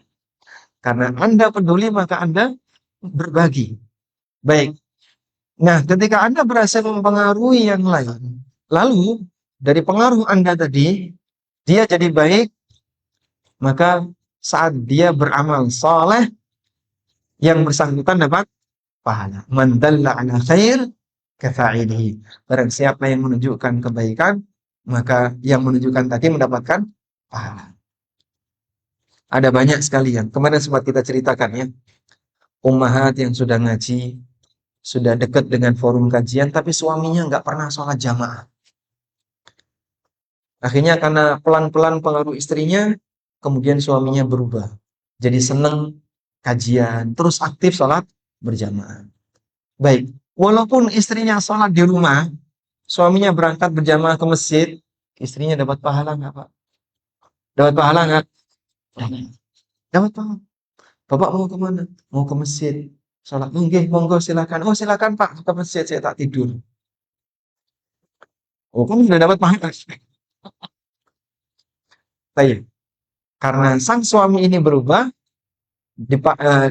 Karena Anda peduli, maka Anda berbagi. Baik. Nah, ketika Anda berhasil mempengaruhi yang lain, lalu dari pengaruh Anda tadi, dia jadi baik, maka saat dia beramal saleh, yang bersangkutan dapat pahala. Man dalla ala khair kafa'ilihi. Barang siapa yang menunjukkan kebaikan, maka yang menunjukkan tadi mendapatkan pahala. Ada banyak sekali yang kemarin sempat kita ceritakan ya. ummahat yang sudah ngaji, sudah dekat dengan forum kajian, tapi suaminya nggak pernah sholat jamaah. Akhirnya karena pelan-pelan pengaruh istrinya, kemudian suaminya berubah. Jadi seneng kajian, terus aktif sholat berjamaah. Baik, walaupun istrinya sholat di rumah, suaminya berangkat berjamaah ke masjid, istrinya dapat pahala nggak, Pak? Dapat pahala nggak? Dapat pahala. Bapak mau kemana? Mau ke masjid. Sholat, mungkin, monggo silakan. Oh silakan Pak, ke masjid, saya tak tidur. Oh, kan sudah dapat pahala. Baik, karena sang suami ini berubah,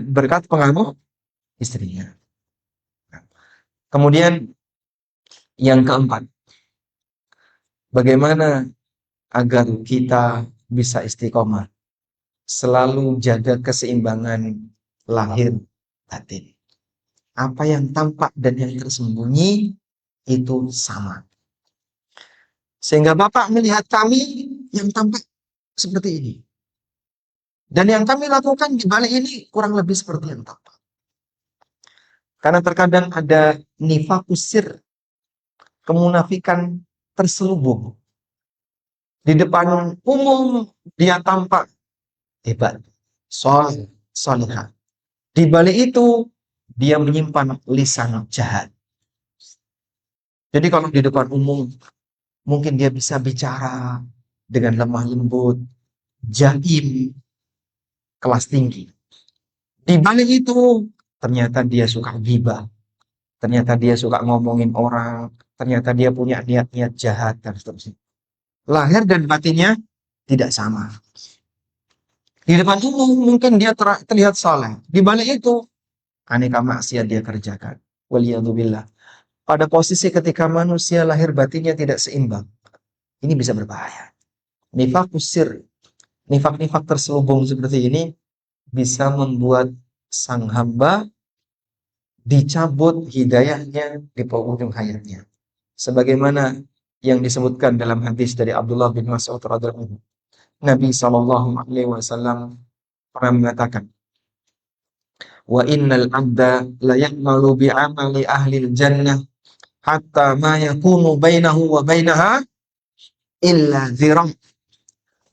berkat pengaruh istrinya. Kemudian yang keempat, bagaimana agar kita bisa istiqomah? Selalu jaga keseimbangan lahir batin. Apa yang tampak dan yang tersembunyi itu sama. Sehingga Bapak melihat kami yang tampak seperti ini. Dan yang kami lakukan di balik ini kurang lebih seperti yang tampak. Karena terkadang ada nifakusir, kemunafikan terselubung. Di depan umum dia tampak hebat, solehah. Di balik itu dia menyimpan lisan jahat. Jadi kalau di depan umum mungkin dia bisa bicara dengan lemah lembut, jaim, kelas tinggi. Di balik itu ternyata dia suka ghibah, ternyata dia suka ngomongin orang, ternyata dia punya niat-niat jahat dan seterusnya. Lahir dan batinnya tidak sama. Di depan umum mungkin dia terlihat saleh. Di balik itu aneka maksiat dia kerjakan. Waliyadzubillah. Pada posisi ketika manusia lahir batinnya tidak seimbang, ini bisa berbahaya. Nifakus sir, nifak-nifak terselubung seperti ini bisa membuat sang hamba dicabut hidayahnya di penghujung hayatnya. Sebagaimana yang disebutkan dalam hadis dari Abdullah bin Mas'ud radhiyallahu anhu. Nabi SAW pernah mengatakan, wa innal abda la ya'malu bi'amali ahli jannah hatta ma yakunu bainahu wa bainaha illa dhira'.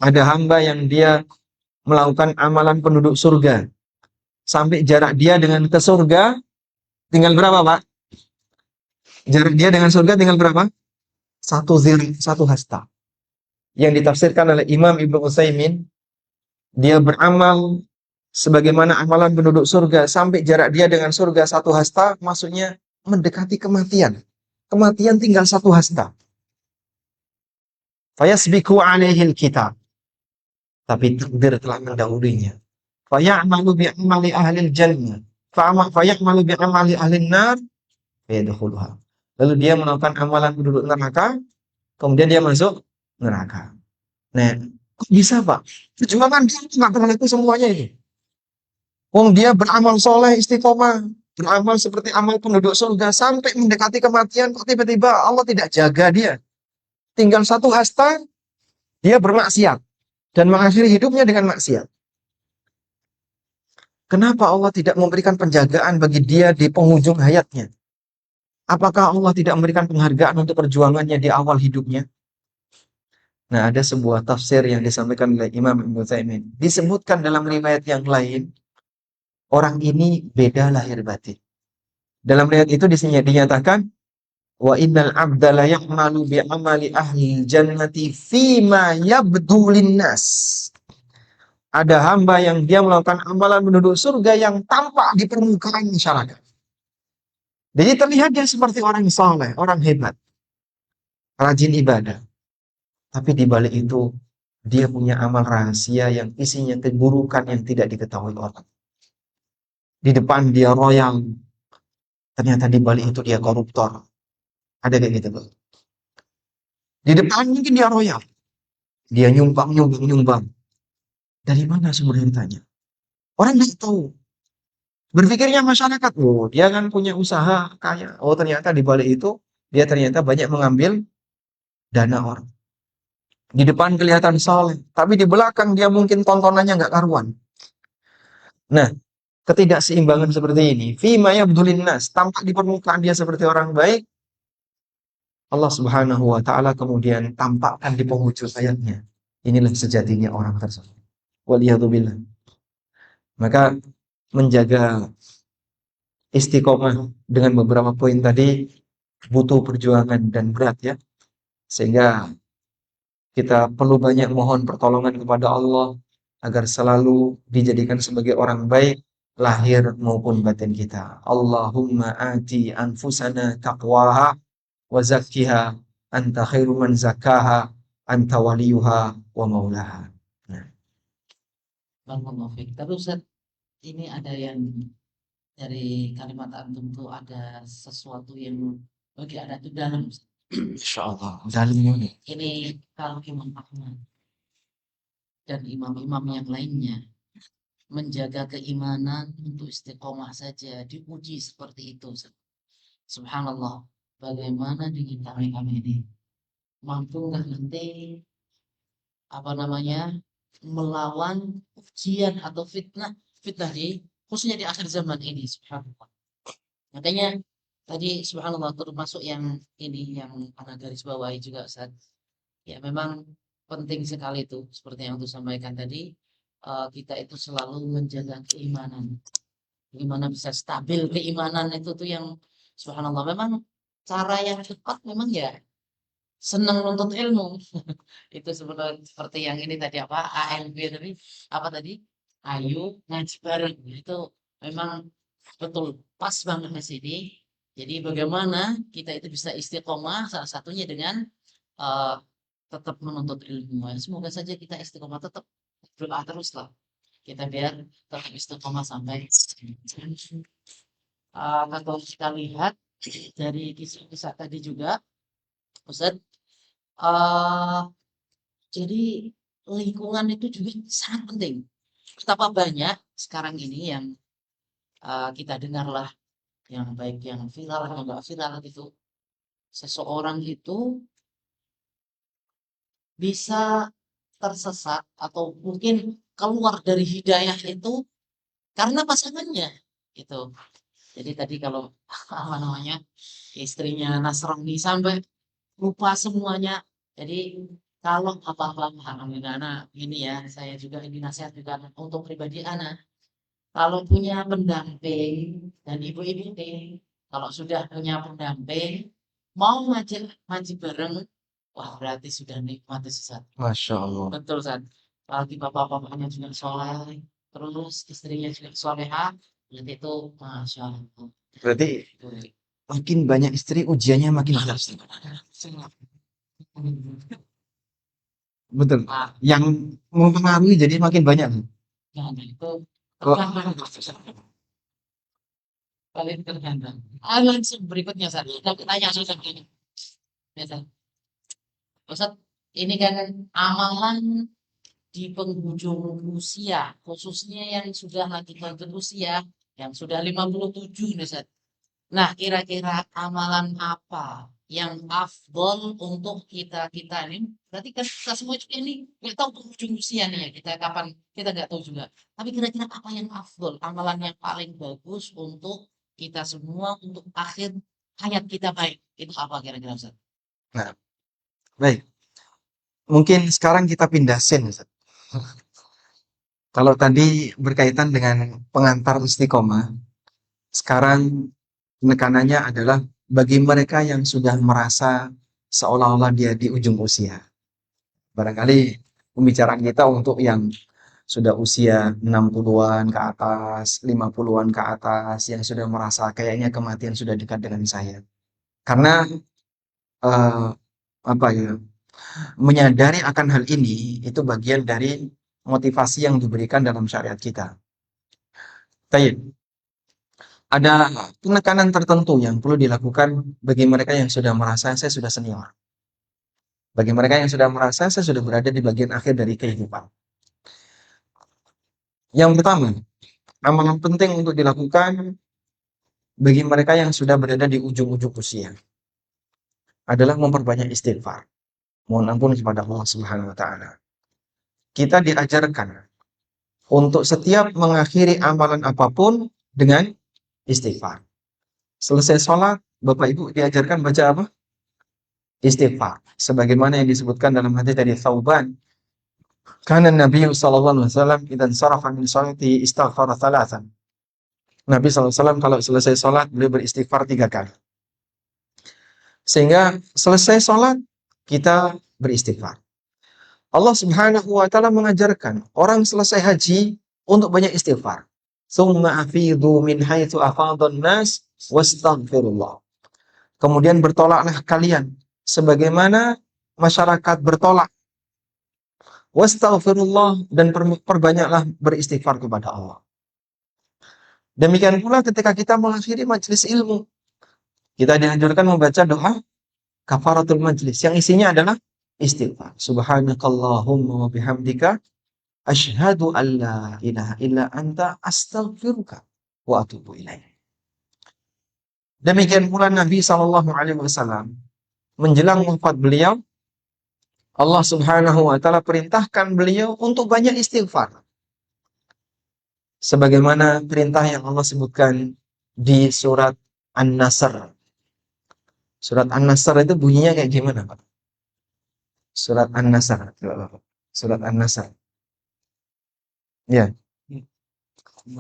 Ada hamba yang dia melakukan amalan penduduk surga sampai jarak dia dengan ke surga tinggal berapa, Pak? Jarak dia dengan surga tinggal berapa? Satu hasta. Yang ditafsirkan oleh Imam Ibnu Utsaimin, dia beramal sebagaimana amalan penduduk surga sampai jarak dia dengan surga satu hasta, maksudnya mendekati kematian. Kematian tinggal satu hasta. Fayasbiku alaihil kitab. Tapi takdir telah mendahulunya. Faya'malu bi'amali ahlil jannah. Faya'malu bi'amali ahlin nar. Fayadkhuluha. Lalu dia melakukan amalan penduduk neraka, kemudian dia masuk neraka. Nah, kok bisa, Pak? Perjuangan dia nggak pernah itu semuanya ini. Wong dia beramal soleh, istiqomah, beramal seperti amal penduduk surga sampai mendekati kematian, kok tiba-tiba Allah tidak jaga dia. Tinggal satu hasta, dia bermaksiat dan mengakhiri hidupnya dengan maksiat. Kenapa Allah tidak memberikan penjagaan bagi dia di penghujung hayatnya? Apakah Allah tidak memberikan penghargaan untuk perjuangannya di awal hidupnya? Nah, ada sebuah tafsir yang disampaikan oleh Imam Ibnu Utsaimin. Disebutkan dalam riwayat yang lain, orang ini beda lahir batin. Dalam riwayat itu dinyatakan, wa innal abda la ya'malu bi amali ahli jannati fima yabdu linnas. Ada hamba yang dia melakukan amalan penduduk surga yang tampak di permukaan masyarakat. Jadi terlihat dia seperti orang saleh, orang hebat, rajin ibadah. Tapi di balik itu dia punya amal rahasia yang isinya keburukan yang tidak diketahui orang. Di depan dia royal, ternyata di balik itu dia koruptor. Ada kayak gitu, Bang. Di depan mungkin dia royal, dia nyumbang. Dari mana sumber hartanya? Orang nggak tahu. Berpikirnya masyarakat, oh dia kan punya usaha kaya. Oh ternyata di balik itu dia ternyata banyak mengambil dana orang. Di depan kelihatan saleh, tapi di belakang dia mungkin tontonannya nggak karuan. Nah, ketidakseimbangan seperti ini, fima yabdulin nas, tampak di permukaan dia seperti orang baik, Allah Subhanahu wa taala kemudian tampakkan di penghujung ayatnya. Inilah sejatinya orang tersebut. Waliyadzubillah. Maka menjaga istiqomah dengan beberapa poin tadi butuh perjuangan dan berat ya. Sehingga kita perlu banyak mohon pertolongan kepada Allah agar selalu dijadikan sebagai orang baik lahir maupun batin kita. Allahumma ati anfusana taqwaha wa zakkiha anta khairu man zakkaha anta waliyuha wa maulaha. Nah, Barakallahu fiik. Tapi Ustaz, ini ada yang dari kalimat antum tuh ada sesuatu yang bagi ada tuh dalam Ustaz. insyaallah dalamnya nih. Ini kalau Imam Ahmad dan imam-imam yang lainnya menjaga keimanan untuk istiqomah saja diuji seperti itu. Ustaz. Subhanallah, bagaimana dengan kami ini? Mampukah nanti apa namanya melawan ujian atau fitnah khususnya di akhir zaman ini, subhanallah. Makanya tadi subhanallah termasuk yang ini yang anak garis bawahi juga Ustaz. Ya memang penting sekali itu seperti yang aku sampaikan tadi, kita itu selalu menjaga keimanan. Gimana bisa stabil keimanan itu tuh yang subhanallah memang cara yang cepat memang ya senang nuntut ilmu. Itu seperti yang ini tadi apa ALB tadi apa tadi ayo ngaji bareng itu memang betul pas banget di sini. Jadi bagaimana kita itu bisa istiqomah salah satunya dengan eh, tetap menuntut ilmu. Ya, semoga saja kita istiqomah tetap doa terus lah kita biar tetap istiqomah sampai kalau kita lihat dari kisah-kisah tadi juga Ustaz, eh jadi lingkungan itu juga sangat penting. Betapa banyak sekarang ini yang kita dengarlah yang baik yang viral atau enggak viral itu seseorang itu bisa tersesat atau mungkin keluar dari hidayah itu karena pasangannya gitu. Jadi tadi kalau apa namanya istrinya Nasrani sampai lupa semuanya. Jadi kalau apa-apa alhamdulillah anak ini ya saya juga ini nasihat juga untuk pribadi anak. Kalau punya pendamping dan ibu-ibu ini, kalau sudah punya pendamping, mau ngaji ngaji bareng, wah berarti sudah nikmati sesat. Masya Allah. Betul San. Apalagi bapak-bapaknya juga soleh, terus istrinya juga solehah, berarti itu masya Allah. Berarti makin banyak istri ujiannya makin berat. Betul. Ah, Yang mempengaruhi jadi makin banyak. nah, itu Kok tergantung paling tergantung. Langsung berikutnya San. Kita tanya San ini. Ya, San. Ustaz, ini kan amalan di penghujung usia, khususnya yang sudah lanjut usia, yang sudah 57 nih, Ustaz. Nah, kira-kira amalan apa yang afdol untuk kita ini? Berarti kan kita semua juga ini nggak tahu penghujung usia nih ya, kita kapan kita nggak tahu juga. Tapi kira-kira apa yang afdol, amalan yang paling bagus untuk kita semua untuk akhir hayat kita baik itu apa kira-kira Ustaz? nah, baik. Mungkin sekarang kita pindah scene, Ustaz. Kalau tadi berkaitan dengan pengantar istiqomah, sekarang penekanannya adalah bagi mereka yang sudah merasa seolah-olah dia di ujung usia. Barangkali pembicaraan kita untuk yang sudah usia 60-an ke atas, 50-an ke atas, yang sudah merasa kayaknya kematian sudah dekat dengan saya. Karena eh, apa ya, menyadari akan hal ini itu bagian dari motivasi yang diberikan dalam syariat kita. Tayyib. Ada penekanan tertentu yang perlu dilakukan bagi mereka yang sudah merasa saya sudah senior. Bagi mereka yang sudah merasa saya sudah berada di bagian akhir dari kehidupan. Yang pertama, amalan penting untuk dilakukan bagi mereka yang sudah berada di ujung-ujung usia adalah memperbanyak istighfar. Mohon ampun kepada Allah Subhanahu wa taala. Kita diajarkan untuk setiap mengakhiri amalan apapun dengan istighfar. Selesai sholat, Bapak Ibu diajarkan baca apa? Istighfar. Sebagaimana yang disebutkan dalam hadis dari Thauban. Karena Nabi sallallahu alaihi wasallam idzan sarafa min sholati istaghfara thalathan. Nabi SAW kalau selesai sholat, beliau beristighfar 3 kali. Sehingga selesai sholat, kita beristighfar. Allah Subhanahu wa Ta'ala mengajarkan orang selesai haji untuk banyak istighfar. Tsumma afidhu min haitsu afadhan nas wastaghfirullah. Kemudian bertolaklah kalian sebagaimana masyarakat bertolak. Wastaghfirullah, dan perbanyaklah beristighfar kepada Allah. Demikian pula ketika kita mengakhiri majelis ilmu, kita dianjurkan membaca doa kafaratul majlis yang isinya adalah istighfar. Subhanakallahumma wa bihamdika asyhadu an la ilaha illa anta astaghfiruka wa atubu ilaik. Demikian pula Nabi sallallahu alaihi wasallam menjelang wafat beliau, Allah Subhanahu wa Ta'ala perintahkan beliau untuk banyak istighfar. Sebagaimana perintah yang Allah sebutkan di surat An-Nasr. Surat An-Nasr itu bunyinya kayak gimana, Pak? Surat An-Nasr. Surat An-Nasr. Ya,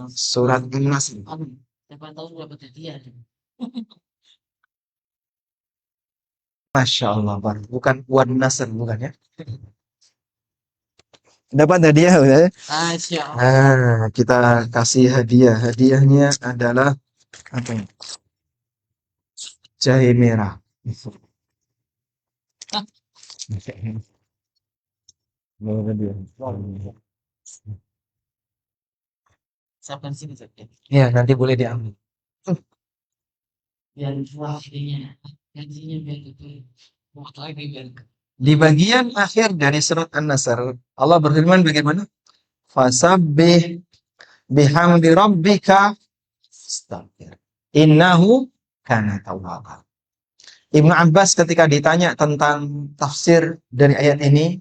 surat An-Nasr. Siapa tahu dapat hadiah. Masya Allah, Pak. Bukan Wan Nasr, bukan ya? Dapat hadiah ya? Nah, kita kasih hadiah. Hadiahnya adalah apa ini? Jahe merah. Siapkan sini saja. Ya, nanti boleh diambil. Biar waktunya, gajinya biar itu. Waktu biar. Di bagian akhir dari surat An-Nasr, Allah berfirman bagaimana? Fasabbih bihamdi rabbika astaghfir. Innahu kana tawwaba. Ibnu Abbas ketika ditanya tentang tafsir dari ayat ini,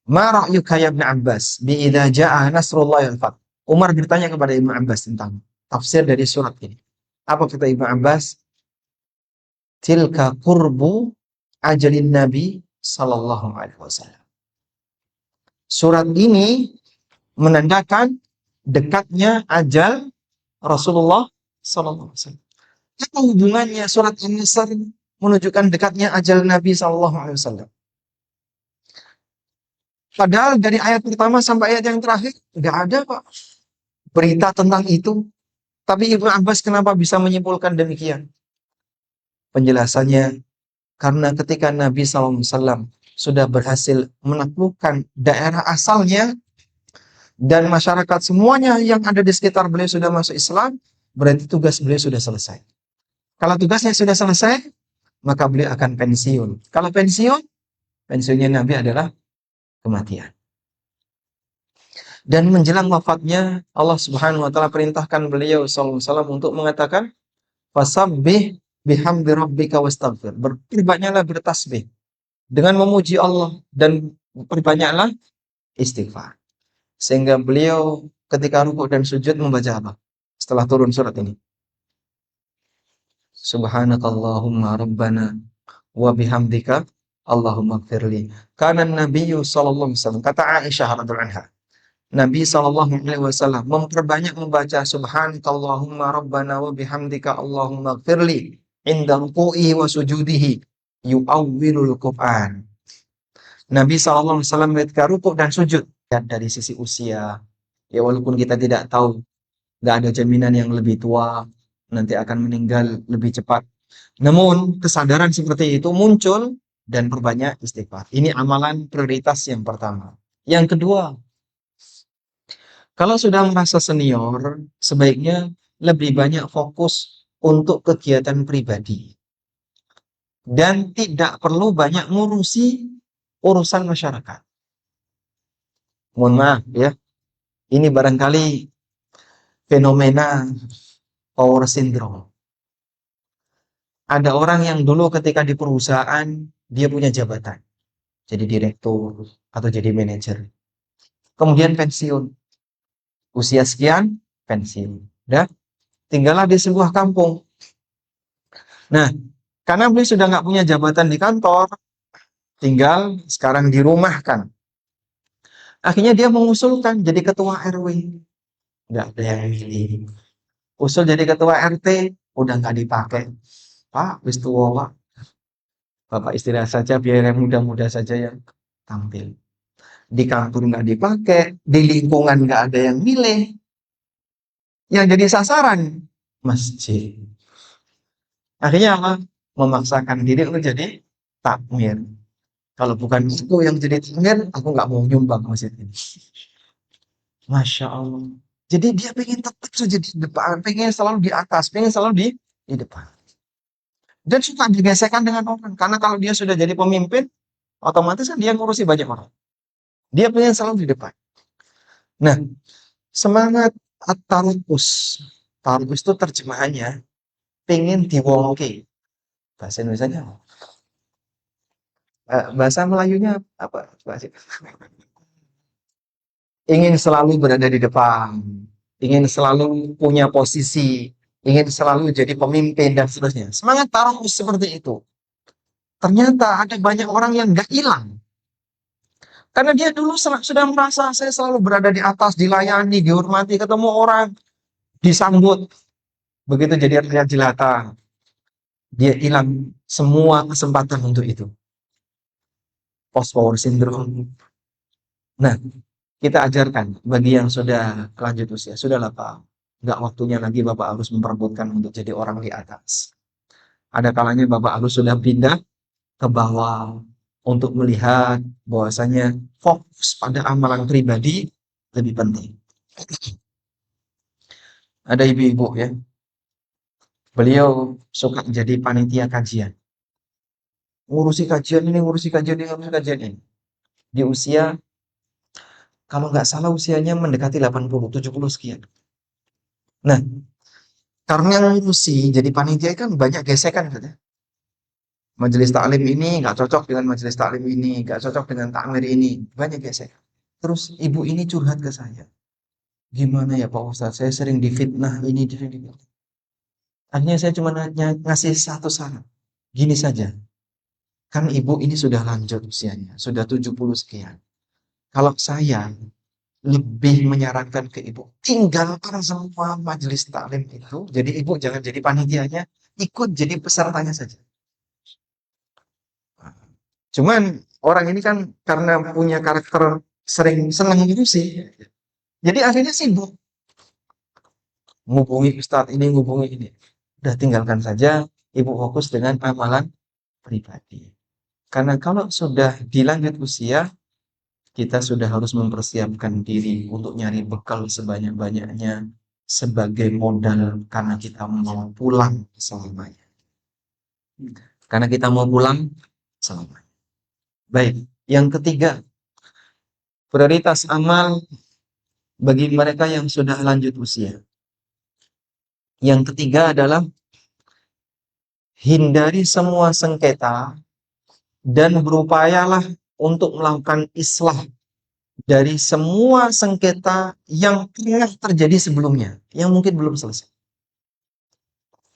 ma ra'yuka ya Ibnu Abbas bi idza jaa nasrullahi wal fath. Umar bertanya kepada Ibnu Abbas tentang tafsir dari surat ini. Apa kata Ibnu Abbas? Tilka qurbu ajalin Nabi sallallahu alaihi wasallam. Surat ini menandakan dekatnya ajal Rasulullah sallallahu alaihi wasallam. Apa hubungannya surat An-Nasr menunjukkan dekatnya ajal Nabi sallallahu alaihi wasallam? Padahal dari ayat pertama sampai ayat yang terakhir enggak ada, Pak, berita tentang itu. Tapi Ibnu Abbas kenapa bisa menyimpulkan demikian? Penjelasannya, karena ketika Nabi SAW sudah berhasil menaklukkan daerah asalnya dan masyarakat semuanya yang ada di sekitar beliau sudah masuk Islam, berarti tugas beliau sudah selesai. Kalau tugasnya sudah selesai, maka beliau akan pensiun. Kalau pensiunnya Nabi adalah kematian. Dan menjelang wafatnya, Allah Subhanahu wa Ta'ala perintahkan beliau SAW untuk mengatakan, fasabbih bihamdi rabbika wastaghfir. Berbanyaklah bertasbih dengan memuji Allah dan perbanyaklah istighfar. Sehingga beliau ketika rukuk dan sujud membaca apa? Setelah turun surat ini. Subhanakallahumma rabbana wa bihamdika Allahumma gfirli. Kana Nabiyyu sallallahu alaihi wasallam, kata Aisyah radhiyallahu anha, Nabi sallallahu alaihi wasallam memperbanyak membaca subhanakallahumma rabbana wa bihamdika Allahumma gfirli inda ruku'ihi wa sujudihi yu'awwilul Qur'an. Nabi sallallahu alaihi wasallam ketika rukuk dan sujud, dan dari sisi usia, ya walaupun kita tidak tahu, nggak ada jaminan yang lebih tua nanti akan meninggal lebih cepat. Namun kesadaran seperti itu muncul dan perbanyak istighfar. Ini amalan prioritas yang pertama. Yang kedua, kalau sudah merasa senior, sebaiknya lebih banyak fokus untuk kegiatan pribadi. Dan tidak perlu banyak ngurusi urusan masyarakat. Mohon maaf ya, ini barangkali fenomena power syndrome. Ada orang yang dulu ketika di perusahaan, dia punya jabatan. Jadi direktur atau jadi manajer. Kemudian pensiun. Usia sekian, pensiun. Udah, tinggallah di sebuah kampung. Nah, karena beliau sudah nggak punya jabatan di kantor, tinggal sekarang dirumahkan. Akhirnya dia mengusulkan jadi ketua RW. Nggak ada yang milih. Usul jadi ketua RT, udah nggak dipakai. Pak, wis tua, Pak. Bapak istirahat saja, biar yang muda-muda saja yang tampil. Di kantor nggak dipakai, di lingkungan nggak ada yang milih. Yang jadi sasaran, masjid. Akhirnya apa? Memaksakan diri untuk jadi takmir. Kalau bukan aku yang jadi takmir, aku nggak mau nyumbang masjid ini. Masya Allah. Jadi dia pengen tetap saja di depan, pengen selalu di atas, pengen selalu di depan. Dan suka digesekkan dengan orang. Karena kalau dia sudah jadi pemimpin, otomatis kan dia ngurusi banyak orang. Dia pengen selalu di depan. Nah, semangat at-tarkus. Tarkus itu terjemahannya pengen diwongke. Bahasa Indonesianya apa? Bahasa Melayunya apa? Ingin selalu berada di depan, ingin selalu punya posisi, ingin selalu jadi pemimpin dan seterusnya. Semangat tarkus seperti itu. Ternyata ada banyak orang yang nggak hilang. Karena dia dulu sudah merasa saya selalu berada di atas, dilayani, dihormati, ketemu orang, disambut. Begitu jadi rakyat jelata, dia hilang semua kesempatan untuk itu. Post power syndrome. Nah, kita ajarkan bagi yang sudah lanjut usia, sudahlah Pak, nggak waktunya lagi Bapak harus memperebutkan untuk jadi orang di atas. Ada kalanya Bapak harus sudah pindah ke bawah untuk melihat bahwasanya fokus pada amalan pribadi lebih penting. Ada ibu-ibu ya, beliau suka jadi panitia kajian. Ngurusi kajian ini, ngurusi kajian ini, ngurusi kajian ini. Di usia, kalau nggak salah usianya mendekati 80, 70 sekian. Nah, karena ngurusi jadi panitia kan banyak gesekan katanya. Majelis taklim ini nggak cocok dengan majelis taklim ini, nggak cocok dengan takmir ini, banyak gesekan. Terus ibu ini curhat ke saya. Gimana ya Pak Ustadz, saya sering difitnah ini, difitnah. Akhirnya saya cuma ngasih satu saran. Gini saja, kan ibu ini sudah lanjut usianya, sudah 70 sekian. Kalau saya lebih menyarankan ke ibu, tinggalkan semua majelis taklim itu. Jadi ibu jangan jadi panitianya, ikut jadi pesertanya saja. Cuman orang ini kan karena punya karakter sering senang ngurusi, jadi akhirnya sibuk. Ngubungi ustadz ini, ngubungi ini. Udah tinggalkan saja, ibu fokus dengan amalan pribadi. Karena kalau sudah di lanjut usia, kita sudah harus mempersiapkan diri untuk nyari bekal sebanyak-banyaknya sebagai modal karena kita mau pulang selamanya. Karena kita mau pulang selamanya. Baik, yang ketiga, prioritas amal bagi mereka yang sudah lanjut usia. Yang ketiga adalah hindari semua sengketa dan berupayalah untuk melakukan islah dari semua sengketa yang pernah terjadi sebelumnya, yang mungkin belum selesai.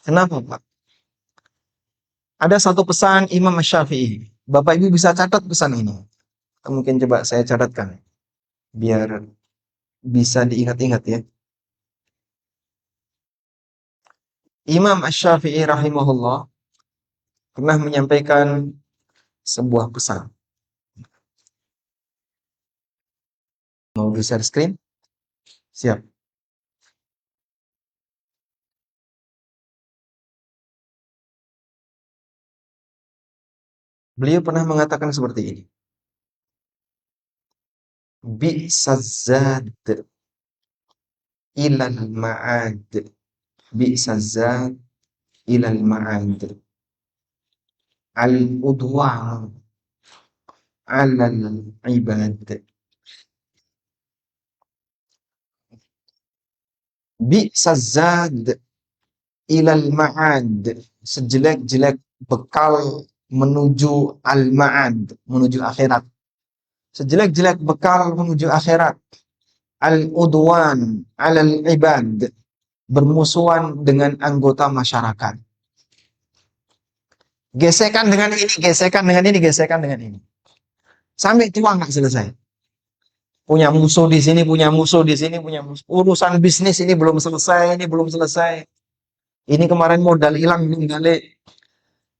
Kenapa, Pak? Ada satu pesan Imam Syafi'i. Bapak Ibu bisa catat pesan ini. Mungkin coba saya catatkan biar bisa diingat-ingat ya. Imam Syafi'i rahimahullah pernah menyampaikan sebuah pesan. Mau di share screen? Siap. Beliau pernah mengatakan seperti ini. Bi'sazad ilal ma'ad. Bi'sazad ilal ma'ad. Al-udwa alal ibad. Bi'sazad ilal ma'ad. Sejelek-jelek bekal menuju al-ma'ad, menuju akhirat. Sejelek-jelek bekal menuju akhirat. al-udwan 'alal ibad, bermusuhan dengan anggota masyarakat. Gesekan dengan ini, gesekan dengan ini, gesekan dengan ini. Sampai tua nggak selesai. Punya musuh di sini, punya musuh di sini, punya musuh. Urusan bisnis ini belum selesai, ini belum selesai. Ini kemarin modal hilang belum balik.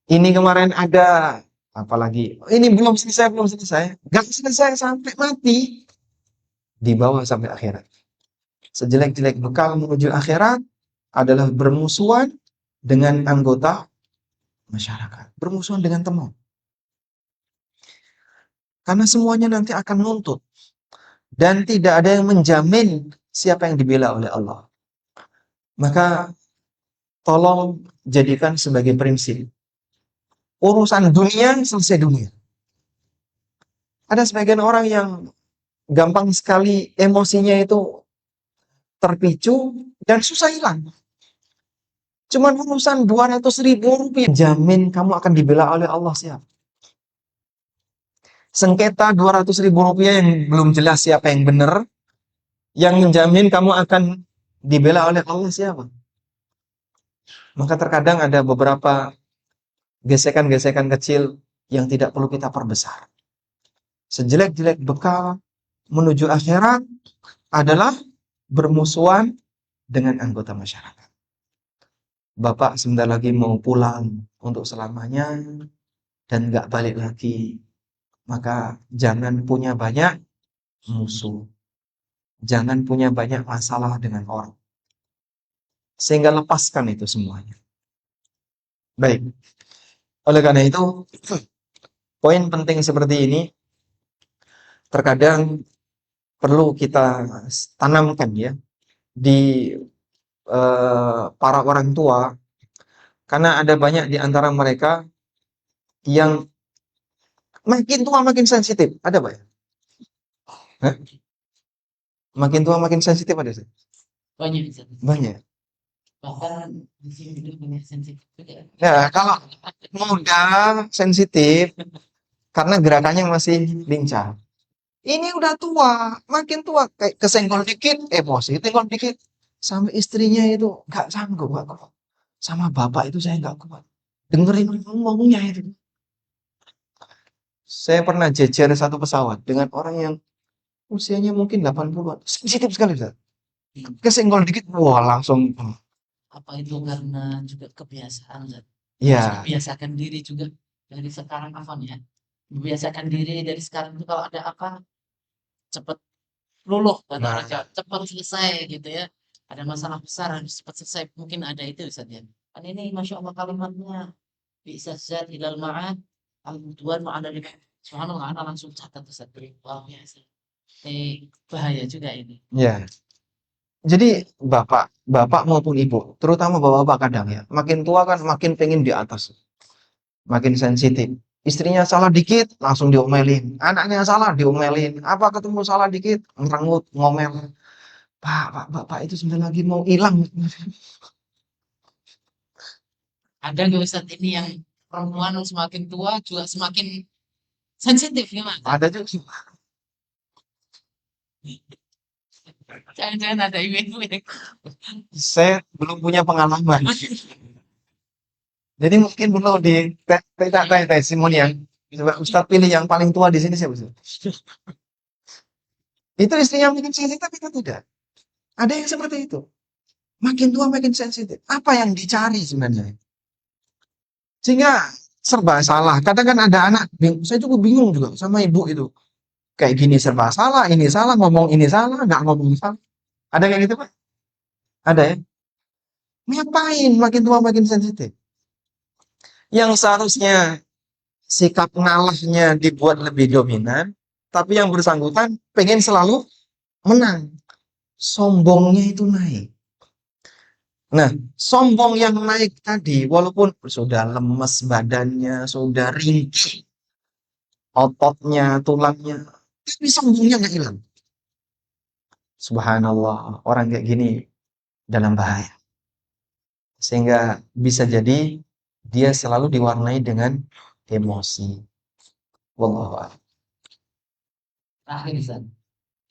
Ini kemarin ada apalagi. Ini belum selesai, belum selesai. Gak selesai sampai mati. Dibawa sampai akhirat. Sejelek-jelek bekal menuju akhirat adalah bermusuhan dengan anggota masyarakat. Bermusuhan dengan teman. Karena semuanya nanti akan nuntut. Dan tidak ada yang menjamin siapa yang dibela oleh Allah. Maka tolong jadikan sebagai prinsip. Urusan dunia, selesai dunia. Ada sebagian orang yang gampang sekali emosinya itu terpicu dan susah hilang. Cuman urusan 200.000 rupiah, jamin kamu akan dibela oleh Allah siapa? Sengketa 200.000 rupiah yang belum jelas siapa yang benar, yang menjamin kamu akan dibela oleh Allah siapa? Maka terkadang ada beberapa gesekan-gesekan kecil yang tidak perlu kita perbesar. Sejelek-jelek bekal menuju akhirat adalah bermusuhan dengan anggota masyarakat. Bapak sebentar lagi mau pulang untuk selamanya dan nggak balik lagi. Maka jangan punya banyak musuh. Jangan punya banyak masalah dengan orang. Sehingga lepaskan itu semuanya. Baik. Oleh karena itu, poin penting seperti ini terkadang perlu kita tanamkan ya di para orang tua, karena ada banyak di antara mereka yang makin tua makin sensitif. Ada Pak ya? Hah? Makin tua makin sensitif ada Ustaz? Banyak Ustaz. Banyak. Bahkan di sini juga banyak sensitif juga. Nah, kalau muda sensitif karena gerakannya masih lincah. Ini udah tua, makin tua kayak kesenggol dikit emosi, senggol dikit sampai istrinya itu nggak sanggup, nggak kuat. Sama bapak itu saya nggak kuat. Dengerin ngomongnya itu. Saya pernah jejer satu pesawat dengan orang yang usianya mungkin 80-an. Sensitif sekali, Ustaz. Kesenggol dikit, wah langsung. Apa itu karena juga kebiasaan Ustaz? Ya, Membiasakan diri juga dari sekarang Afan ya. Membiasakan diri dari sekarang itu kalau ada apa cepat luluh kata nah, orang Jawa, cepat selesai gitu ya. Ada masalah besar harus cepat selesai. Mungkin ada itu Ustaz ya. Kan ini Masya Allah kalimatnya bisa zat ilal ma'ad al-mudwan ma'ana lima. Subhanallah, anak langsung catat Ustaz. Wah biasa. Bahaya juga ini. ya. Jadi bapak maupun ibu, terutama bapak-bapak kadang ya, makin tua kan makin pengen di atas, makin sensitif. Istrinya salah dikit langsung diomelin, anaknya salah diomelin, apa ketemu salah dikit merengut ngomel. Pak, bapak itu sebentar lagi mau hilang. Ada nggak Ustaz ini yang perempuan semakin tua juga semakin sensitif gimana? Ada juga. Jangan-jangan ada ibu-ibu yang Saya belum punya pengalaman. Jadi mungkin perlu di testimoni yang coba Ustadz pilih yang paling tua di sini siapa Ustaz? Itu istrinya mungkin sensitif tapi itu tidak. Ada yang seperti itu. Makin tua makin sensitif. Apa yang dicari sebenarnya? Sehingga serba salah. Kadang kan ada anak, saya cukup bingung juga sama ibu itu. Kayak gini serba salah, ini salah, ngomong ini salah, nggak ngomong salah. Ada kayak gitu Pak? Ada ya? Ngapain makin tua makin sensitif? Yang seharusnya sikap ngalahnya dibuat lebih dominan, tapi yang bersangkutan pengen selalu menang. Sombongnya itu naik. Nah, sombong yang naik tadi, walaupun sudah lemes badannya, sudah ringkih, ototnya, tulangnya, tapi sombongnya nggak hilang. Subhanallah, orang kayak gini dalam bahaya. Sehingga bisa jadi dia selalu diwarnai dengan emosi. Wallahu a'lam. terakhir Ustaz.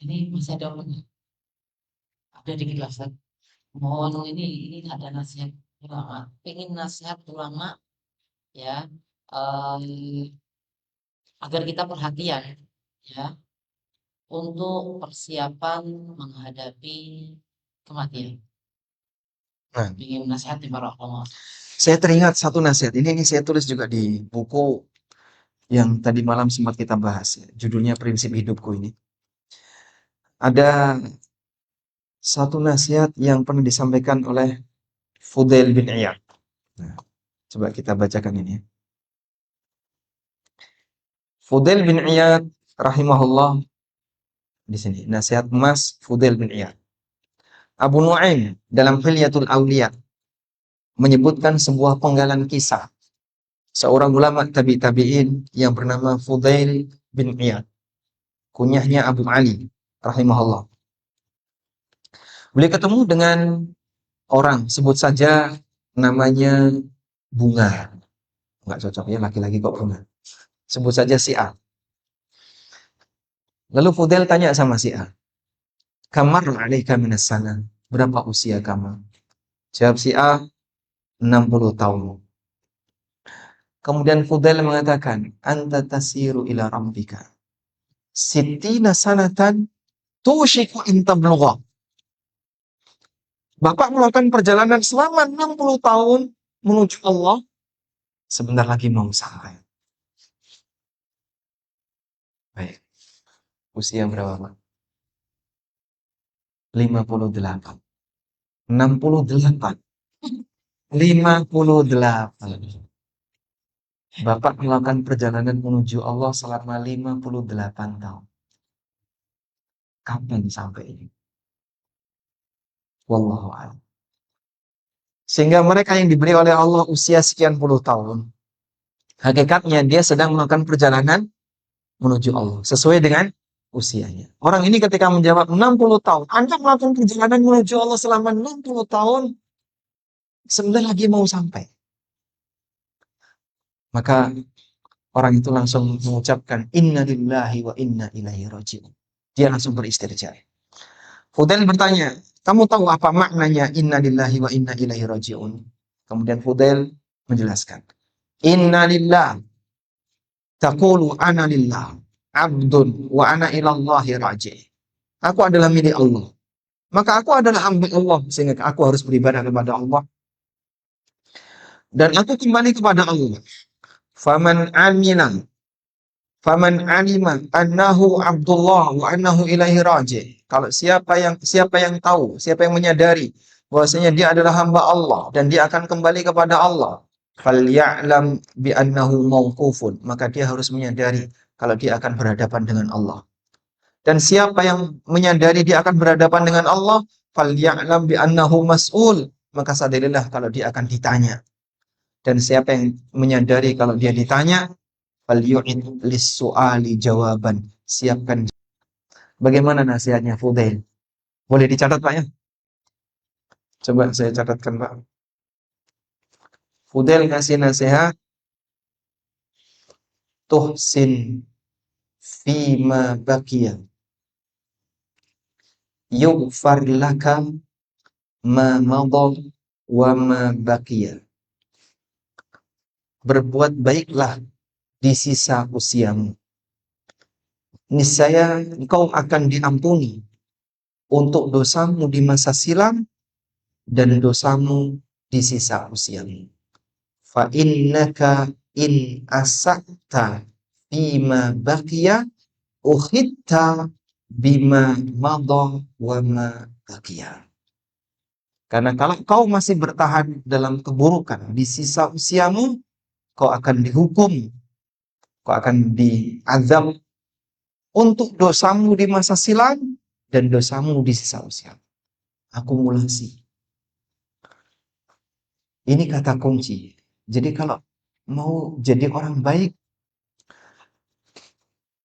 Ini masih ada waktu. ada dikit lah Ustaz. Mohon ini ada nasihat ulama. Pengen nasihat ulama ya, agar kita perhatian ya untuk persiapan menghadapi kematian. Nah, Ingin nasihati para ulama. saya teringat satu nasihat. Ini saya tulis juga di buku yang tadi malam sempat kita bahas. Ya. Judulnya Prinsip Hidupku ini. Ada satu nasihat yang pernah disampaikan oleh Fudail bin Iyad. Nah, coba kita bacakan ini. Fudail bin Iyad rahimahullah di sini. Nasihat emas Fudail bin Iyad. Abu Nuaim dalam Hilyatul Auliya menyebutkan sebuah penggalan kisah seorang ulama tabi'in yang bernama Fudail bin Iyad. Kunyahnya Abu Ali rahimahullah. Beliau ketemu dengan orang, sebut saja namanya Bunga. Enggak cocok ya, laki-laki kok Bunga. Sebut saja si A. Lalu Fudail tanya sama si A, "Kamar alaika minas sana?" Berapa usia kamu? Jawab si A, 60 tahun. Kemudian Fudail mengatakan, "Anta tasiru ila rabbika sittina sanatan tushiku in tablugha." Bapak melakukan perjalanan selama 60 tahun menuju Allah, sebentar lagi mau sampai. Baik. Usia berapa, Pak? 58. 68. 58. Bapak melakukan perjalanan menuju Allah selama 58 tahun. Kapan sampai ini? Wallahu a'lam. Sehingga mereka yang diberi oleh Allah usia sekian puluh tahun, hakikatnya dia sedang melakukan perjalanan menuju Allah sesuai dengan usianya. Orang ini ketika menjawab 60 tahun, Anda melakukan perjalanan menuju Allah selama 60 tahun, sebentar lagi mau sampai. Maka orang itu langsung mengucapkan inna lillahi wa inna ilaihi raji'un. Dia langsung beristirja. Fudail bertanya, kamu tahu apa maknanya inna lillahi wa inna ilaihi raji'un? Kemudian Fudail menjelaskan, inna lillah taqulu ana lillah abdun wa ana ilallahi raji'. Aku adalah milik Allah. Maka aku adalah hamba Allah sehingga aku harus beribadah kepada Allah. Dan aku kembali kepada Allah. Faman amina faman alima annahu abdullah wa annahu ilaihi raji'. Kalau siapa yang tahu, siapa yang menyadari bahwasanya dia adalah hamba Allah dan dia akan kembali kepada Allah, falya'lam bi annahu mauqufun, maka dia harus menyadari kalau dia akan berhadapan dengan Allah. Dan siapa yang menyadari dia akan berhadapan dengan Allah, falya'lam bi annahu mas'ul, maka sadarilah kalau dia akan ditanya. Dan siapa yang menyadari kalau dia ditanya, falyu'id lis-su'ali jawaban, siapkan. Bagaimana nasihatnya Fudail? Boleh dicatat Pak ya? Coba saya catatkan Pak. Fudail kasih nasihat, tuhsin fima baqiya yughfar laka ma madha wa ma baqiya. Berbuat baiklah di sisa usiamu. Niscaya engkau akan diampuni untuk dosamu di masa silam dan dosamu di sisa usiamu. Fa innaka in asakta fima baqiya ukhitta bima madha wa ma baqiya. Karena kalau kau masih bertahan dalam keburukan di sisa usiamu, kau akan dihukum, kau akan diazab untuk dosamu di masa silam dan dosamu di sisa usia. Akumulasi. Ini kata kunci. Jadi kalau mau jadi orang baik,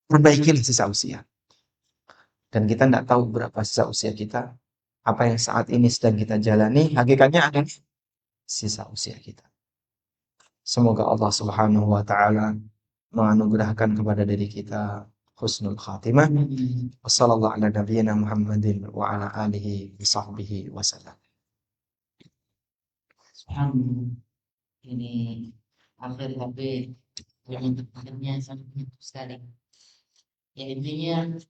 perbaikilah sisa usia. Dan kita tidak tahu berapa sisa usia kita. Apa yang saat ini sedang kita jalani, hakikatnya ada sisa usia kita. Semoga Allah Subhanahu wa Ta'ala menganugerahkan kepada diri kita husnul khatimah. Wassallallahu ala nabiyyina Muhammadin wa ala alihi wa sahbihi wasallam. Subhanallah. Ini akhir tapi yang terakhirnya sangat menarik sekali. Ya intinya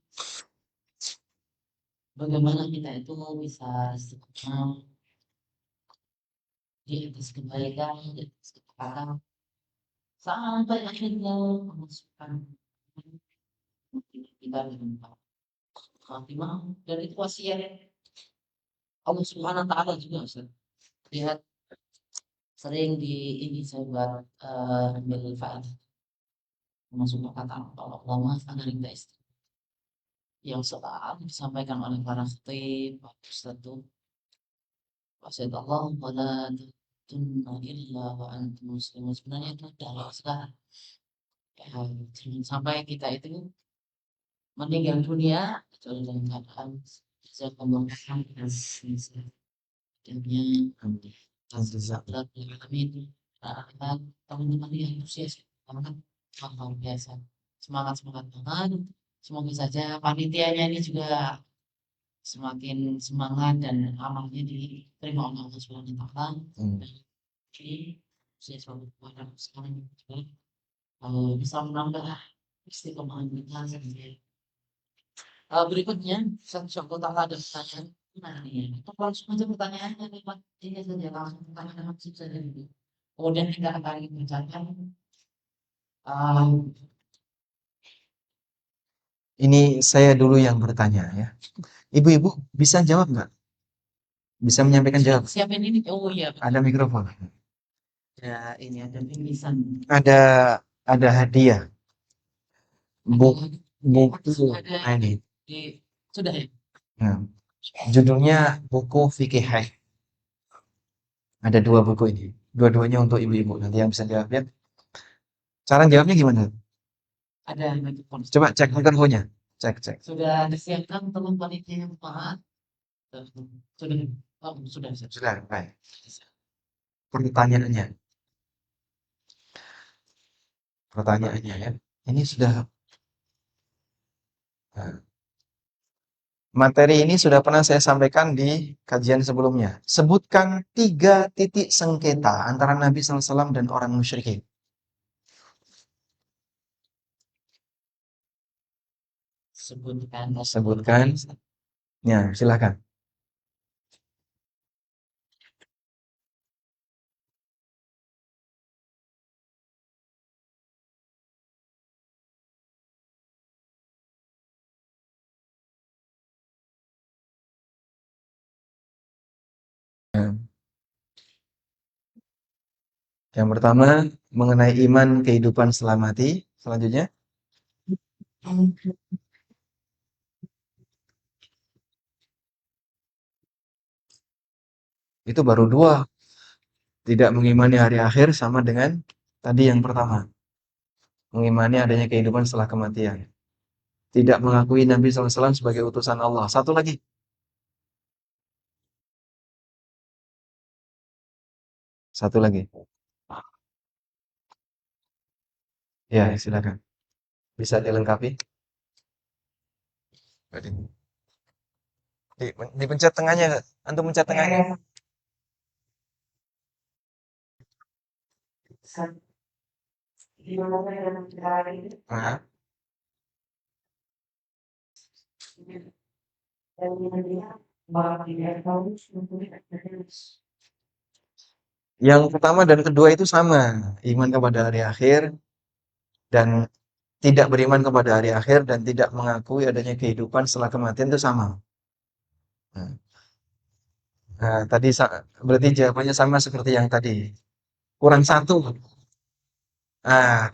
bagaimana kita itu bisa istiqomah di atas kebaikan, di atas ketaatan, sampai akhirnya memasukkan kita dengan khatimah, dan itu wasiat Allah Subhanahu wa taala juga, Ustaz. Lihat sering di ini saya buat ambil faedah masuk kata Allah Mas agar kita yang selalu disampaikan oleh para khatib, Pak Ustaz itu wasiat Allah wala tatunna illa wa antum muslimun. Sebenarnya itu dalam sekali. Ya, jangan sampai kita itu meninggal dunia kecuali dalam keadaan jazakallahu khairan dan Amin. Teman-teman yang antusias banget, luar biasa. Semangat banget. Semoga saja panitianya ini juga semakin semangat dan amalnya diterima oleh Allah Subhanahu wa taala. Jadi saya selalu berharap sekarang juga bisa menambah istiqomahan kita sendiri. Berikutnya, saya taala ada pertanyaan. Nah, ini kita langsung aja pertanyaannya lewat ini saja, langsung pertanyaan langsung saja dulu. Kemudian kita akan bincangkan. Ini saya dulu yang bertanya ya. Ibu-ibu bisa jawab nggak? Bisa menyampaikan jawab? Siapin ini. Oh iya. Ada mikrofon. Ya, ini ada tulisan. Ada hadiah. Buku ini. Sudah ya? Nah, judulnya buku fikih. Ada 2 buku ini. Dua-duanya untuk ibu-ibu. Nanti yang bisa jawab ya. Cara jawabnya gimana? Ada mikrofon. Coba cek mikrofonnya. Cek. Sudah disiapkan teman panitia yang Pak? Sudah. Oh, sudah. Sudah, baik. Pertanyaannya ya. Ini sudah materi ini sudah pernah saya sampaikan di kajian sebelumnya. Sebutkan 3 titik sengketa antara Nabi SAW dan orang musyrikin. Sebutkan. Ya, silakan. Yang pertama, mengenai iman kehidupan setelah mati. Selanjutnya, itu baru 2. Tidak mengimani hari akhir sama dengan tadi yang pertama. Mengimani adanya kehidupan setelah kematian. Tidak mengakui Nabi SAW sebagai utusan Allah. Satu lagi. Ya, silakan. Bisa dilengkapi. Dipencet tengahnya. Antum pencet tengahnya. Nah. Yang pertama dan kedua itu sama. Iman kepada hari akhir dan tidak beriman kepada hari akhir dan tidak mengakui adanya kehidupan setelah kematian itu sama. Nah, tadi berarti jawabannya sama seperti yang tadi. Kurang 1.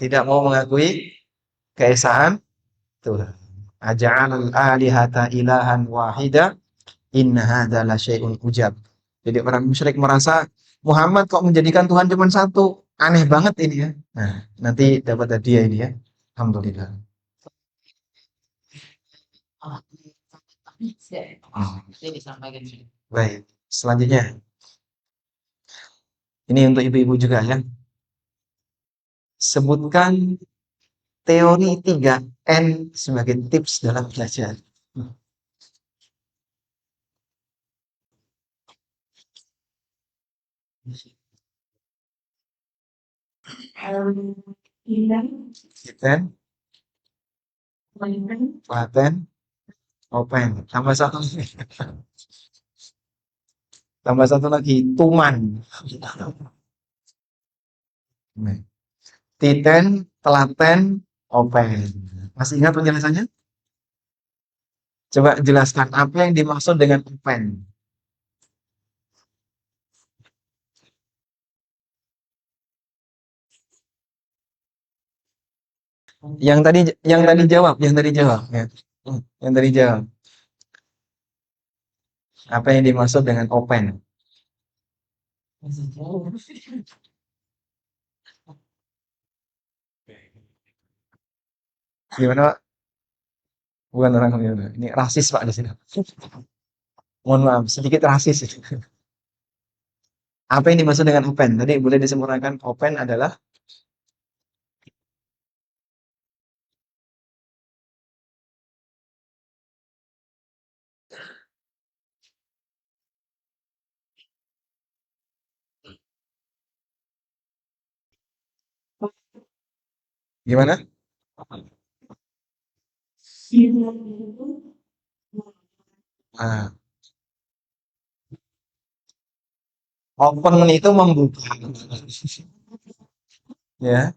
Tidak mau mengakui keesaan Tuhan. Aja'alal alihata ilahan wahida inna hadza la syai'un ujab. Jadi orang musyrik merasa Muhammad kok menjadikan Tuhan cuma 1. Aneh banget ini ya. Nah, nanti dapat hadiah ini ya. Alhamdulillah. Baik, selanjutnya. Ini untuk ibu-ibu juga ya. Sebutkan teori 3N sebagai tips dalam belajar. Kita paten open. Tambah satu lagi, tuman. Titen, telaten, open. Masih ingat penjelasannya? Coba jelaskan apa yang dimaksud dengan open. Yang tadi jawab, ya. Yang tadi jawab. Apa yang dimaksud dengan open? Gimana, Pak? Bukan orang gimana? Ini rasis, Pak, di sini. Mohon maaf, sedikit rasis. Apa yang dimaksud dengan open? Tadi boleh disempurnakan. Open adalah gimana? Ah, open itu membuka, ya.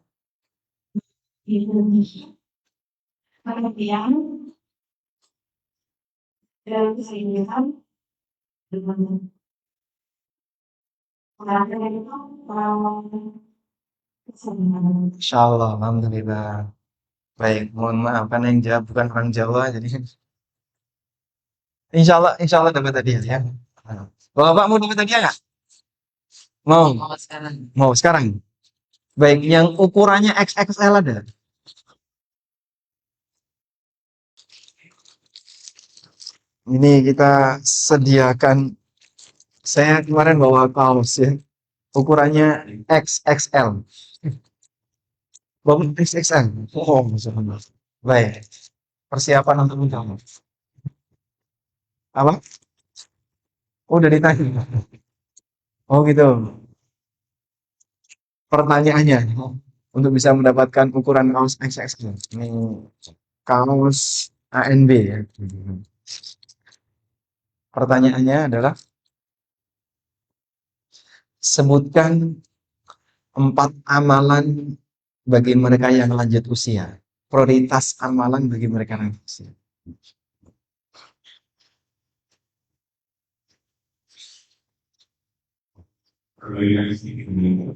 Insya Allah, alhamdulillah. Baik, mohon maaf karena yang jawab bukan orang Jawa, jadi insya Allah dapat hadiah ya. Bapak mau dapat hadiah nggak? Mau, Mau sekarang. mau sekarang. Baik, yang ukurannya XXL ada. Ini kita sediakan. Saya kemarin bawa kaos ya. Ukurannya XXL. Bapak XXL. Oh, Masya Allah. Baik, persiapan untuk menjawab. Apa? Oh, udah ditanya. Oh gitu. Pertanyaannya untuk bisa mendapatkan ukuran kaos XXL. Ini kaos ANB ya. Pertanyaannya adalah sebutkan 4 amalan bagi mereka yang lanjut usia. Prioritas amalan bagi mereka yang lanjut usia.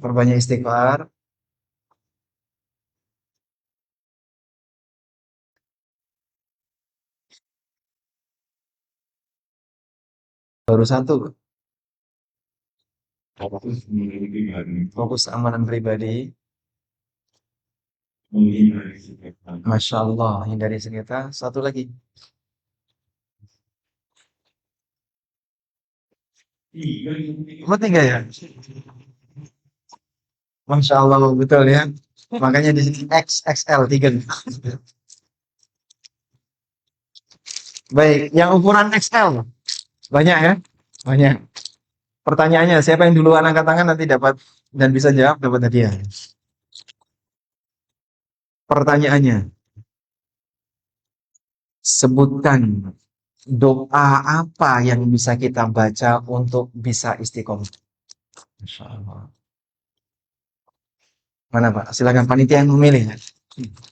Perbanyak istighfar. Baru satu. Fokus amalan pribadi. Masya Allah, hindari sengketa. Satu lagi. Oh, 3 ya? Masya Allah, betul ya. Makanya di sini XXL 3. Baik, yang ukuran XL. Banyak ya? Banyak. Pertanyaannya, siapa yang duluan angkat tangan nanti dapat dan bisa jawab dapat hadiah. Pertanyaannya, sebutkan doa apa yang bisa kita baca untuk bisa istiqomah. Masya Allah. Mana Pak? Silakan panitia yang memilih.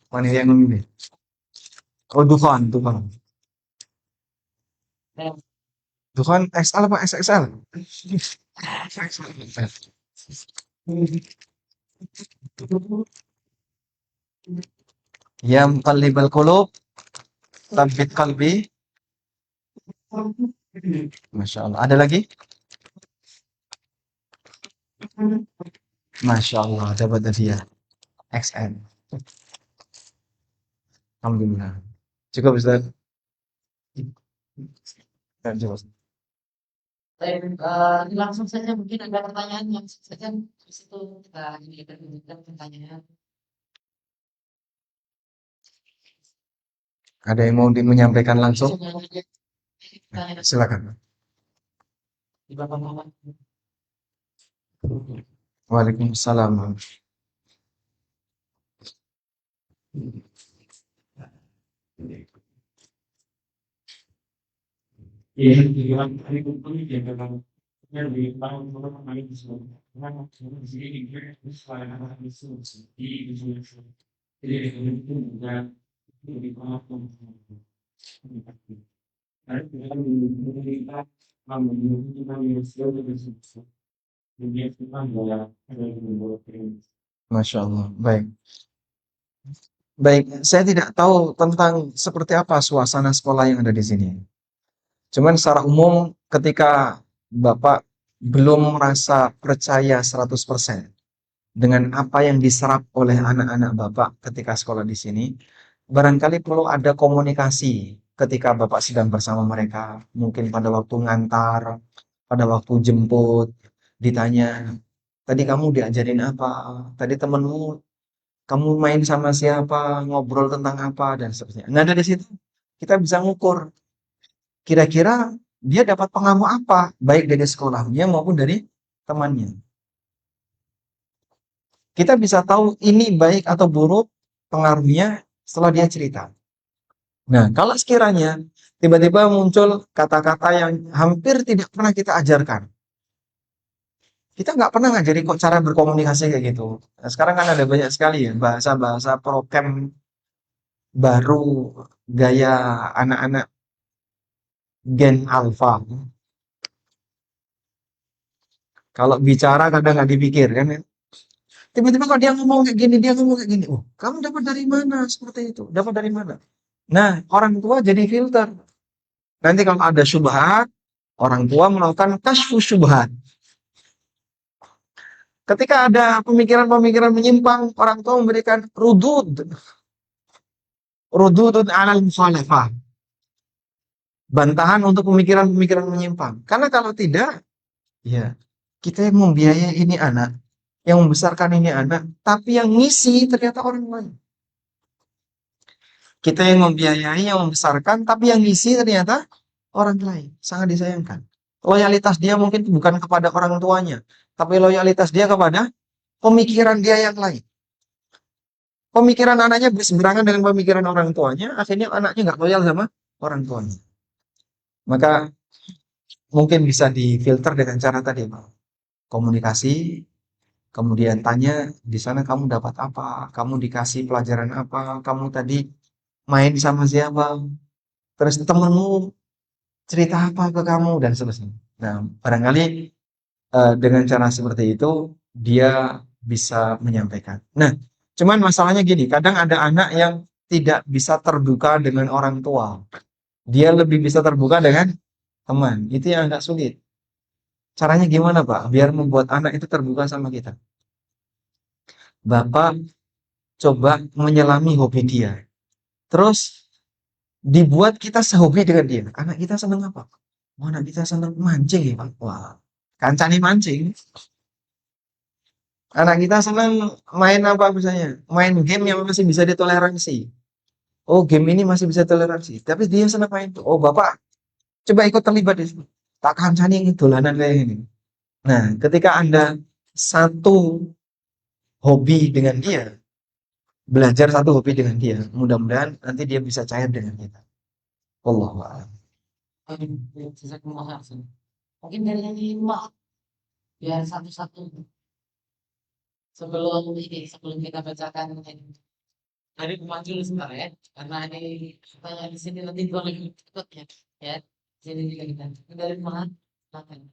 Panitia yang memilih. Oh, Dukhan, Dukhan. Dukhan XL apa XXL? Ya muqallibal qulub, tsabbit qalbi. Masya Allah. Ada lagi? Masya Allah, dapat hadiah. XN. Alhamdulillah. Cukup Ustaz. Ya, cukup. Baik, langsung saja mungkin ada pertanyaan yang saja di situ kita ini akan menunjukkan pertanyaan. Ada yang mau menyampaikan langsung? Semuanya aja kita Silakan. di bapak-bapak. Waalaikumsalam. Masya Allah. Baik. Baik, saya tidak tahu tentang seperti apa suasana sekolah yang ada di sini. Cuman secara umum ketika Bapak belum merasa percaya 100% dengan apa yang diserap oleh anak-anak Bapak ketika sekolah di sini, barangkali perlu ada komunikasi ketika Bapak sedang bersama mereka, mungkin pada waktu ngantar, pada waktu jemput, ditanya, tadi kamu diajarin apa? Tadi temenmu, kamu main sama siapa? Ngobrol tentang apa? Dan seterusnya. Nah, dari situ kita bisa ngukur kira-kira dia dapat pengaruh apa, baik dari sekolahnya maupun dari temannya. Kita bisa tahu ini baik atau buruk pengaruhnya setelah dia cerita. Nah, kalau sekiranya tiba-tiba muncul kata-kata yang hampir tidak pernah kita ajarkan. Kita nggak pernah ngajari kok cara berkomunikasi kayak gitu. Nah, sekarang kan ada banyak sekali ya bahasa-bahasa prokem baru gaya anak-anak Gen Alpha. Kalau bicara kadang nggak dipikir kan ya. Tiba-tiba kalau dia ngomong kayak gini, dia ngomong kayak gini. Oh, kamu dapat dari mana seperti itu? Dapat dari mana? Nah, orang tua jadi filter. Nanti kalau ada syubhat, orang tua melakukan kasyfu syubhat. Ketika ada pemikiran-pemikiran menyimpang, orang tua memberikan rududun alal mukhalafah. Bantahan untuk pemikiran-pemikiran menyimpang. Karena kalau tidak, ya kita yang membiayai ini anak, yang membesarkan ini anak, tapi yang ngisi ternyata orang lain. Kita yang membiayai, yang membesarkan, tapi yang ngisi ternyata orang lain. Sangat disayangkan. Loyalitas dia mungkin bukan kepada orang tuanya, tapi loyalitas dia kepada pemikiran dia yang lain. Pemikiran anaknya berseberangan dengan pemikiran orang tuanya, akhirnya anaknya nggak loyal sama orang tuanya. Maka mungkin bisa difilter dengan cara tadi, Pak. Komunikasi, kemudian tanya, di sana kamu dapat apa? Kamu dikasih pelajaran apa? Kamu tadi main sama siapa? Terus temenmu cerita apa ke kamu? Dan seterusnya. Nah, barangkali dengan cara seperti itu, dia bisa menyampaikan. Nah, cuman masalahnya gini, kadang ada anak yang tidak bisa terbuka dengan orang tua. Dia lebih bisa terbuka dengan teman. Itu yang agak sulit. Caranya gimana, Pak? Biar membuat anak itu terbuka sama kita. Bapak coba menyelami hobi dia. Terus dibuat kita sehobi dengan dia. Anak kita senang apa? Oh, anak kita senang mancing ya, Pak. Wah, kancani mancing. Anak kita senang main apa misalnya? Main game yang masih bisa ditoleransi. Oh, game ini masih bisa toleransi. Tapi dia senang main tuh. Oh, Bapak coba ikut terlibat di sini. Tak kancani ini dolanan kayak ini. Nah, ketika Anda satu hobi dengan dia, belajar satu hobi dengan dia, mudah-mudahan nanti dia bisa cair dengan kita. Wallahu a'lam. Jazakumullah khairan. Mungkin dari Mbak biar satu-satu sebelum kita bacakan ini. Dari maju sebentar ya, karena ini pertanyaan di sini nanti dua lagi ikut ya, ya. Sini juga kita dari mana? Silakan.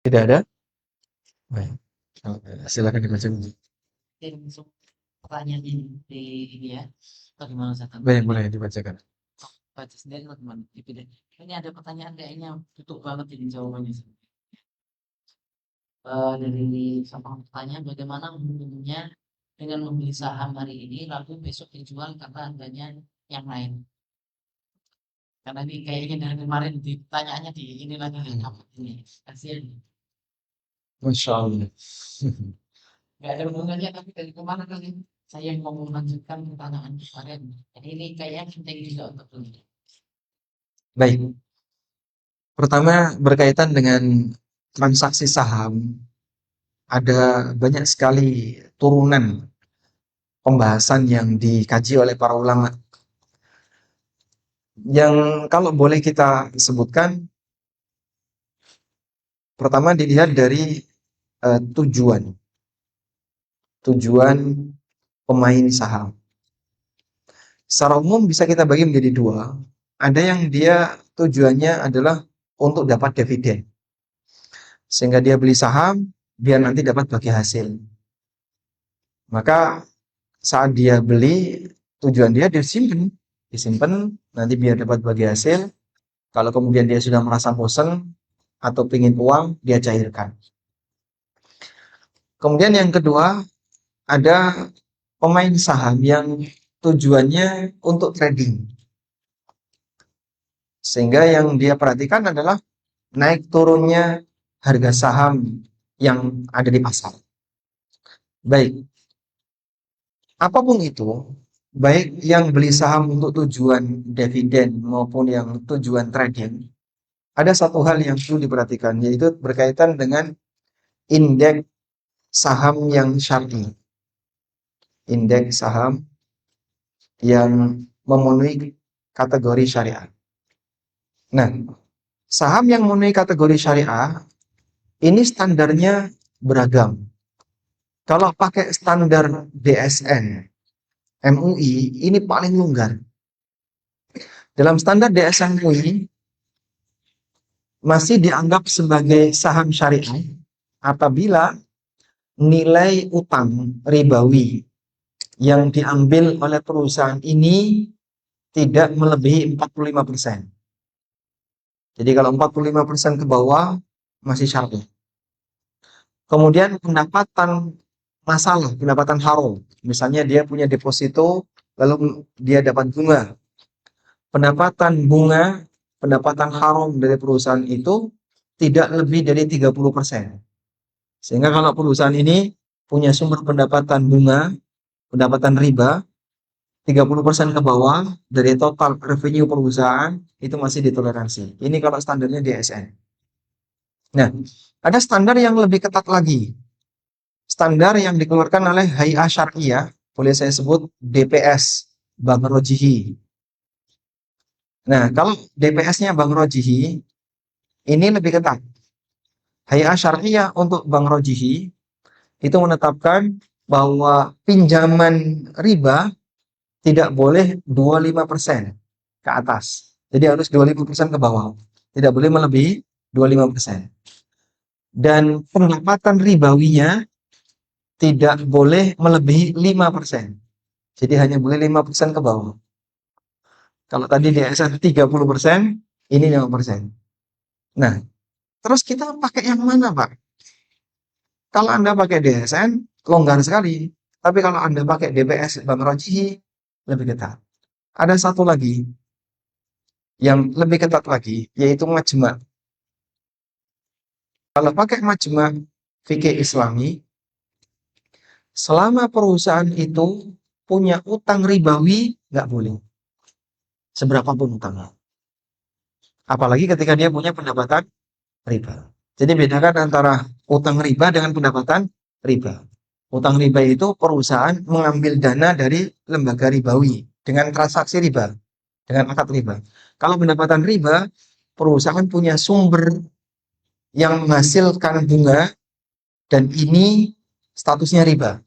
Tidak ada? Baik. Silakan dibaca. Oke, langsung pertanyaan ini di ini ya. Bagaimana saya Baik, ini? boleh dibacakan. Baca sendiri atau gimana? Dipilih. Ini ada pertanyaan kayaknya tutup banget ini jawabannya. dari sama pertanyaan bagaimana hukumnya dengan membeli saham hari ini lalu besok dijual karena harganya yang lain. Karena ini kayaknya dari kemarin ditanyaannya di ini lagi ini kasihan. Masya Allah. Nggak ada hubungannya tapi dari kemana kali saya yang mau melanjutkan pertanyaan kemarin. Jadi ini kayaknya penting juga untuk dunia. Baik. Pertama, berkaitan dengan transaksi saham, ada banyak sekali turunan pembahasan yang dikaji oleh para ulama. Yang kalau boleh kita sebutkan, pertama dilihat dari tujuan pemain saham. Secara umum bisa kita bagi menjadi dua. Ada yang dia tujuannya adalah untuk dapat dividen. Sehingga dia beli saham, biar nanti dapat bagi hasil. Maka saat dia beli, tujuan dia disimpan, nanti biar dapat bagi hasil. Kalau kemudian dia sudah merasa bosan atau ingin uang, dia cairkan. Kemudian yang kedua, ada pemain saham yang tujuannya untuk trading. Sehingga yang dia perhatikan adalah naik turunnya harga saham yang ada di pasar. Baik, apapun itu, baik yang beli saham untuk tujuan dividen maupun yang tujuan trading, ada satu hal yang perlu diperhatikan, yaitu berkaitan dengan indeks saham yang syar'i. Indeks saham yang memenuhi kategori syariah. Nah, saham yang memenuhi kategori syariah, ini standarnya beragam. Kalau pakai standar DSN, MUI, ini paling longgar. Dalam standar DSN MUI, masih dianggap sebagai saham syariah apabila nilai utang ribawi yang diambil oleh perusahaan ini tidak melebihi 45%. Jadi kalau 45% ke bawah masih syariah. Kemudian pendapatan haram. Misalnya dia punya deposito lalu dia dapat bunga. Pendapatan haram dari perusahaan itu tidak lebih dari 30%. Sehingga kalau perusahaan ini punya sumber pendapatan bunga, pendapatan riba, 30% ke bawah dari total revenue perusahaan itu masih ditoleransi. Ini kalau standarnya DSN. Nah, ada standar yang lebih ketat lagi. Standar yang dikeluarkan oleh Hay'ah Syar'iyah, boleh saya sebut DPS, Bang Rojihi. Nah, kalau DPS-nya Bang Rojihi, ini lebih ketat. Hay'ah Syar'iyah untuk Bang Rojihi itu menetapkan bahwa pinjaman riba tidak boleh 25% ke atas. Jadi harus 25% ke bawah. Tidak boleh melebihi 25%. Dan pendapatan ribawinya tidak boleh melebihi 5%. Jadi hanya boleh 5% ke bawah. Kalau tadi DSN 30%, ini 5%. Nah, terus kita pakai yang mana, Pak? Kalau Anda pakai DSN, longgar sekali. Tapi kalau Anda pakai DPS Bang Rojihi, lebih ketat. Ada satu lagi yang lebih ketat lagi, yaitu majma'. Kalau pakai majma' fikih Islami, selama perusahaan itu punya utang ribawi, nggak boleh. Seberapapun utangnya. Apalagi ketika dia punya pendapatan riba. Jadi bedakan antara utang riba dengan pendapatan riba. Utang riba itu perusahaan mengambil dana dari lembaga ribawi dengan transaksi riba, dengan akad riba. Kalau pendapatan riba, perusahaan punya sumber yang menghasilkan bunga dan ini statusnya riba.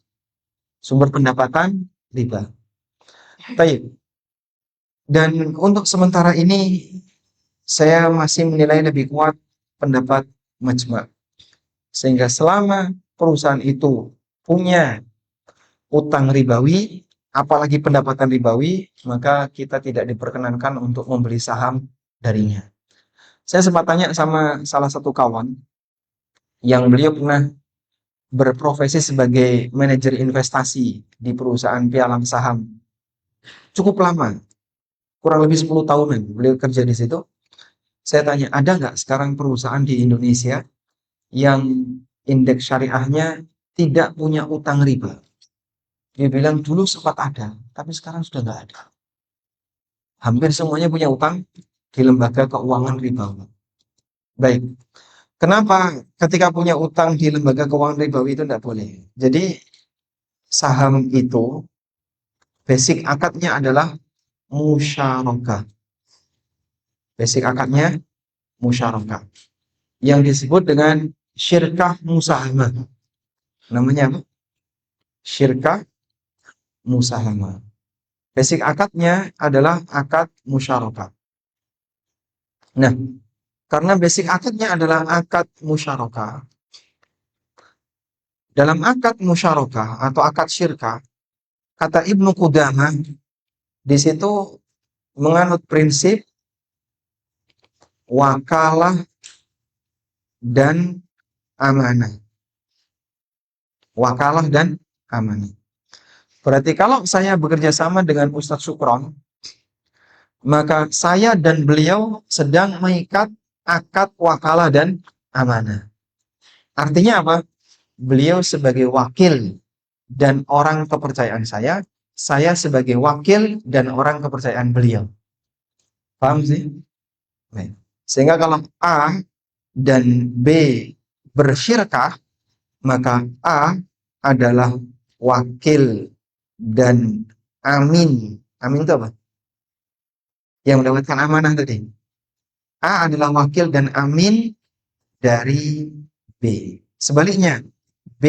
Sumber pendapatan riba. Baik. Dan untuk sementara ini saya masih menilai lebih kuat pendapat majma'. Sehingga selama perusahaan itu punya utang ribawi, apalagi pendapatan ribawi, maka kita tidak diperkenankan untuk membeli saham darinya. Saya sempat tanya sama salah satu kawan, yang beliau pernah berprofesi sebagai manajer investasi di perusahaan pialang saham. Cukup lama, kurang lebih 10 tahunan beliau kerja di situ. Saya tanya, ada nggak sekarang perusahaan di Indonesia yang indeks syariahnya tidak punya utang riba? Dia bilang dulu sempat ada, tapi sekarang sudah nggak ada. Hampir semuanya punya utang di lembaga keuangan ribawi. Baik, kenapa ketika punya utang di lembaga keuangan ribawi itu tidak boleh? Jadi saham itu basic akadnya adalah musyarakah. Basic akadnya musyarakah. Yang disebut dengan syirkah musahamah. Namanya apa? Syirkah musahamah. Basic akadnya adalah akad musyarakah. Nah, karena basic akadnya adalah akad musyarakah, dalam akad musyarakah atau akad syirkah, kata Ibnu Qudamah di situ menganut prinsip wakalah dan amanah. Wakalah dan amanah. Berarti kalau saya bekerja sama dengan Ustadz Sukron, maka saya dan beliau sedang mengikat akad wakalah dan amanah. Artinya apa? Beliau sebagai wakil dan orang kepercayaan saya sebagai wakil dan orang kepercayaan beliau. Paham sih? Baik. Sehingga kalau A dan B bersyirkah, maka A adalah wakil dan amin. Amin itu apa? Yang mendapatkan amanah tadi. A adalah wakil dan amin dari B. Sebaliknya, B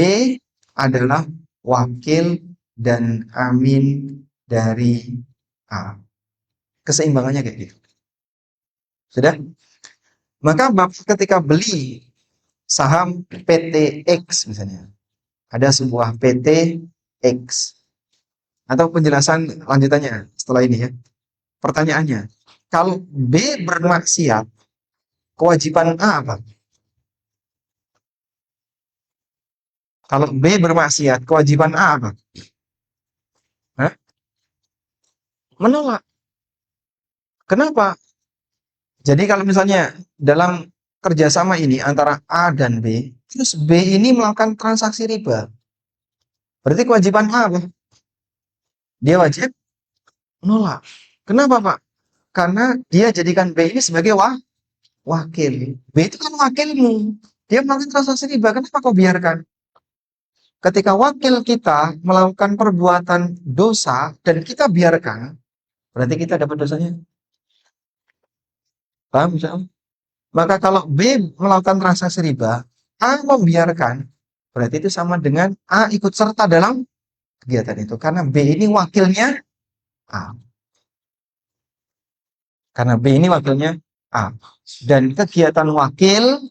adalah wakil dan amin dari A. Keseimbangannya kayak gitu. Sudah? Maka ketika beli saham PT X misalnya, ada sebuah PT X, atau penjelasan lanjutannya setelah ini ya. Pertanyaannya, kalau B bermaksiat, kewajiban A apa? Kalau B bermaksiat, kewajiban A apa? Hah? Menolak. Kenapa? Jadi kalau misalnya dalam kerjasama ini antara A dan B, terus B ini melakukan transaksi riba, berarti kewajiban A apa? Dia wajib menolak. Kenapa Pak? Karena dia jadikan B ini sebagai wakil. B itu kan wakilmu. Dia melakukan transaksi riba, kenapa kau biarkan? Ketika wakil kita melakukan perbuatan dosa dan kita biarkan, berarti kita dapat dosanya. Paham? Maka kalau B melakukan transaksi riba, A membiarkan, berarti itu sama dengan A ikut serta dalam kegiatan itu. Karena B ini wakilnya A. Karena B ini wakilnya A. Dan kegiatan wakil,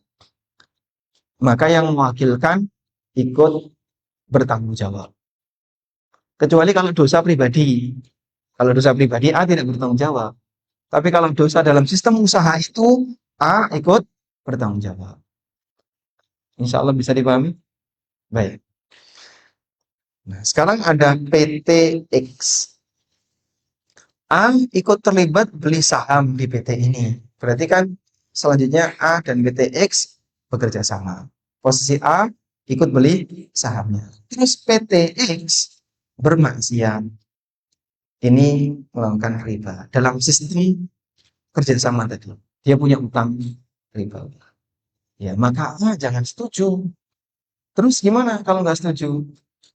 maka yang mewakilkan ikut bertanggung jawab. Kecuali kalau dosa pribadi. Kalau dosa pribadi, A tidak bertanggung jawab. Tapi kalau dosa dalam sistem usaha itu, A ikut bertanggung jawab. Insya Allah bisa dipahami? Baik. Nah, sekarang ada PT X. A ikut terlibat beli saham di PT ini. Berarti kan selanjutnya A dan PT X bekerja sama. Posisi A ikut beli sahamnya. Terus PT X bermaksiat. Ini melakukan riba. Dalam sistem kerjasama tadi. Dia punya utang riba. Ya, maka A jangan setuju. Terus gimana kalau nggak setuju?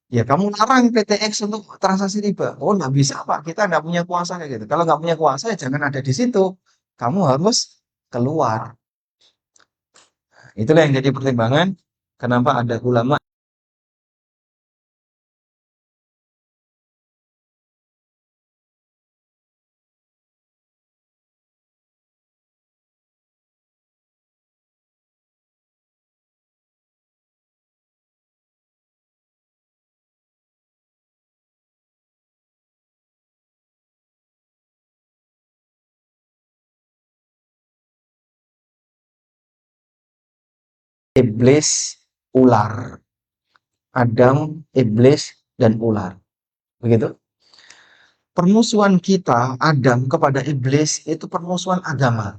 Ya kamu larang PT X untuk transaksi riba. Oh nggak bisa Pak, kita nggak punya kuasa kayak gitu. Kalau nggak punya kuasa ya jangan ada di situ. Kamu harus keluar. Itulah yang jadi pertimbangan kenapa ada ulama iblis, ular. Adam, iblis, dan ular. Begitu. Permusuhan kita, Adam, kepada iblis, itu permusuhan agama.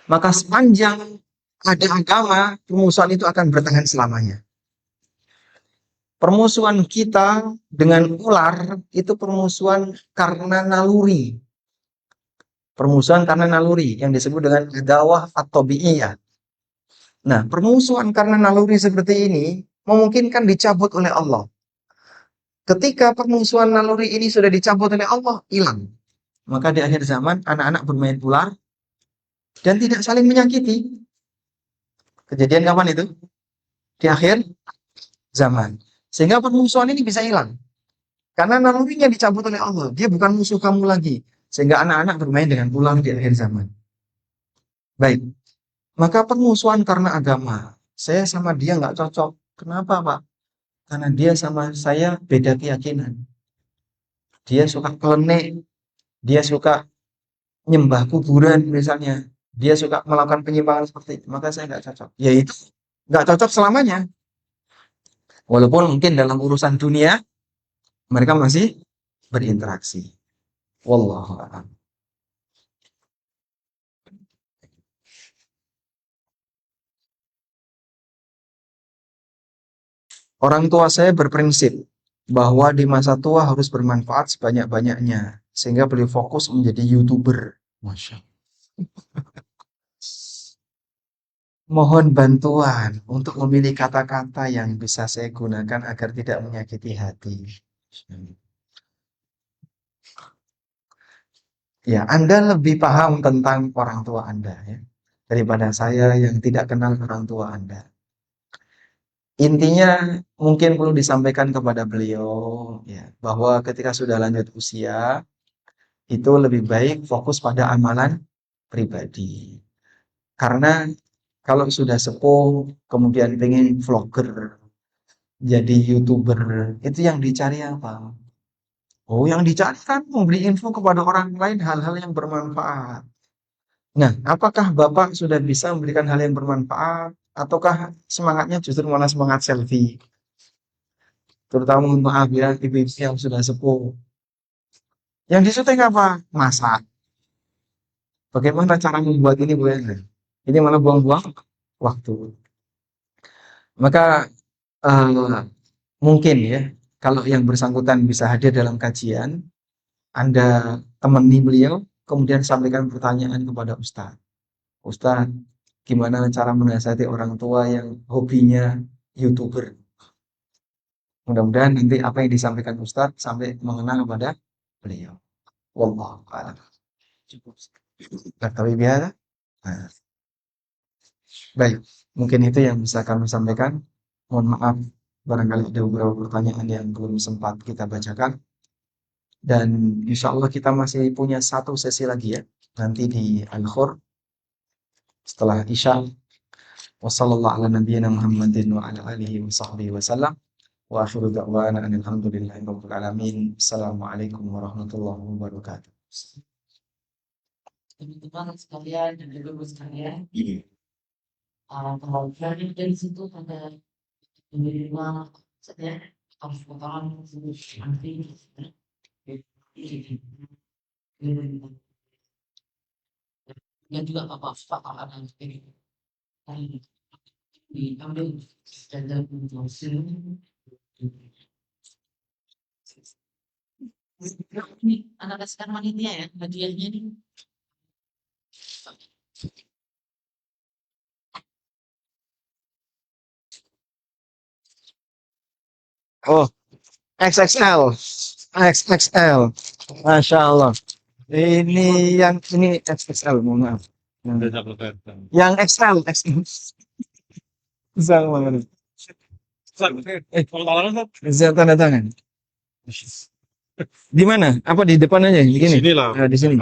Maka sepanjang ada agama, permusuhan itu akan bertahan selamanya. Permusuhan kita dengan ular, itu permusuhan karena naluri. Permusuhan karena naluri, yang disebut dengan adawah at-tabi'iyah. Nah, permusuhan karena naluri seperti ini, memungkinkan dicabut oleh Allah. Ketika permusuhan naluri ini sudah dicabut oleh Allah, hilang. Maka di akhir zaman, anak-anak bermain ular dan tidak saling menyakiti. Kejadian kapan itu? Di akhir zaman. Sehingga permusuhan ini bisa hilang. Karena nalurinya dicabut oleh Allah. Dia bukan musuh kamu lagi. Sehingga anak-anak bermain dengan ular di akhir zaman. Baik. Maka permusuhan karena agama. Saya sama dia nggak cocok. Kenapa, Pak? Karena dia sama saya beda keyakinan. Dia suka klenik. Dia suka nyembah kuburan misalnya. Dia suka melakukan penyimpangan seperti itu. Maka saya nggak cocok. Ya itu nggak cocok selamanya. Walaupun mungkin dalam urusan dunia mereka masih berinteraksi. Wallahu a'lam. Orang tua saya berprinsip bahwa di masa tua harus bermanfaat sebanyak-banyaknya sehingga beliau fokus menjadi YouTuber. Masya Allah. Mohon bantuan untuk memilih kata-kata yang bisa saya gunakan agar tidak menyakiti hati. Ya, Anda lebih paham tentang orang tua Anda ya, daripada saya yang tidak kenal orang tua Anda. Intinya mungkin perlu disampaikan kepada beliau ya, bahwa ketika sudah lanjut usia itu lebih baik fokus pada amalan pribadi. Karena kalau sudah sepuh kemudian pengen vlogger, jadi YouTuber, itu yang dicari apa? Oh, yang dicari kan memberi info kepada orang lain hal-hal yang bermanfaat. Nah, apakah Bapak sudah bisa memberikan hal yang bermanfaat ataukah semangatnya justru malah semangat selfie? Terutama maaf ya, ibu-ibu yang sudah sepuh. Yang disukai apa? Masak. Bagaimana cara membuat ini, Bu Enda? Ini malah buang-buang waktu. Maka mungkin ya, kalau yang bersangkutan bisa hadir dalam kajian, Anda temani beliau, kemudian sampaikan pertanyaan kepada Ustadz. Ustadz, gimana cara menasihati orang tua yang hobinya YouTuber? Mudah-mudahan nanti apa yang disampaikan Ustadz sampai mengena kepada beliau. Wallahu a'lam. Cukup. Tapi biasa. Nah, baik, mungkin itu yang bisa kami sampaikan. Mohon maaf, barangkali ada beberapa pertanyaan yang belum sempat kita bacakan. Dan insya Allah kita masih punya satu sesi lagi ya, nanti di Al-Khur setelah Isya. Wassallallahu ala nabiyyina Muhammadin wa ala alihi wa sahbihi wa sallam. Wa akhiru da'wana alhamdulillahi rabbil alamin. Assalamualaikum warahmatullahi wabarakatuh. Teman-teman sekalian dan juga ibu sekalian, kalau dari situ ada menerima saja harus potongan nanti dan juga bapak ada diambil dan ini anak sekarang manitia ya hadiahnya ini. Oh, XXL. XXL. Masya Allah. Ini XXL, mohon maaf. Yang XL, XL. Sama banget. Bisa tanda tangan. Di mana? Apa di depan aja? Di sini lah. Di sini.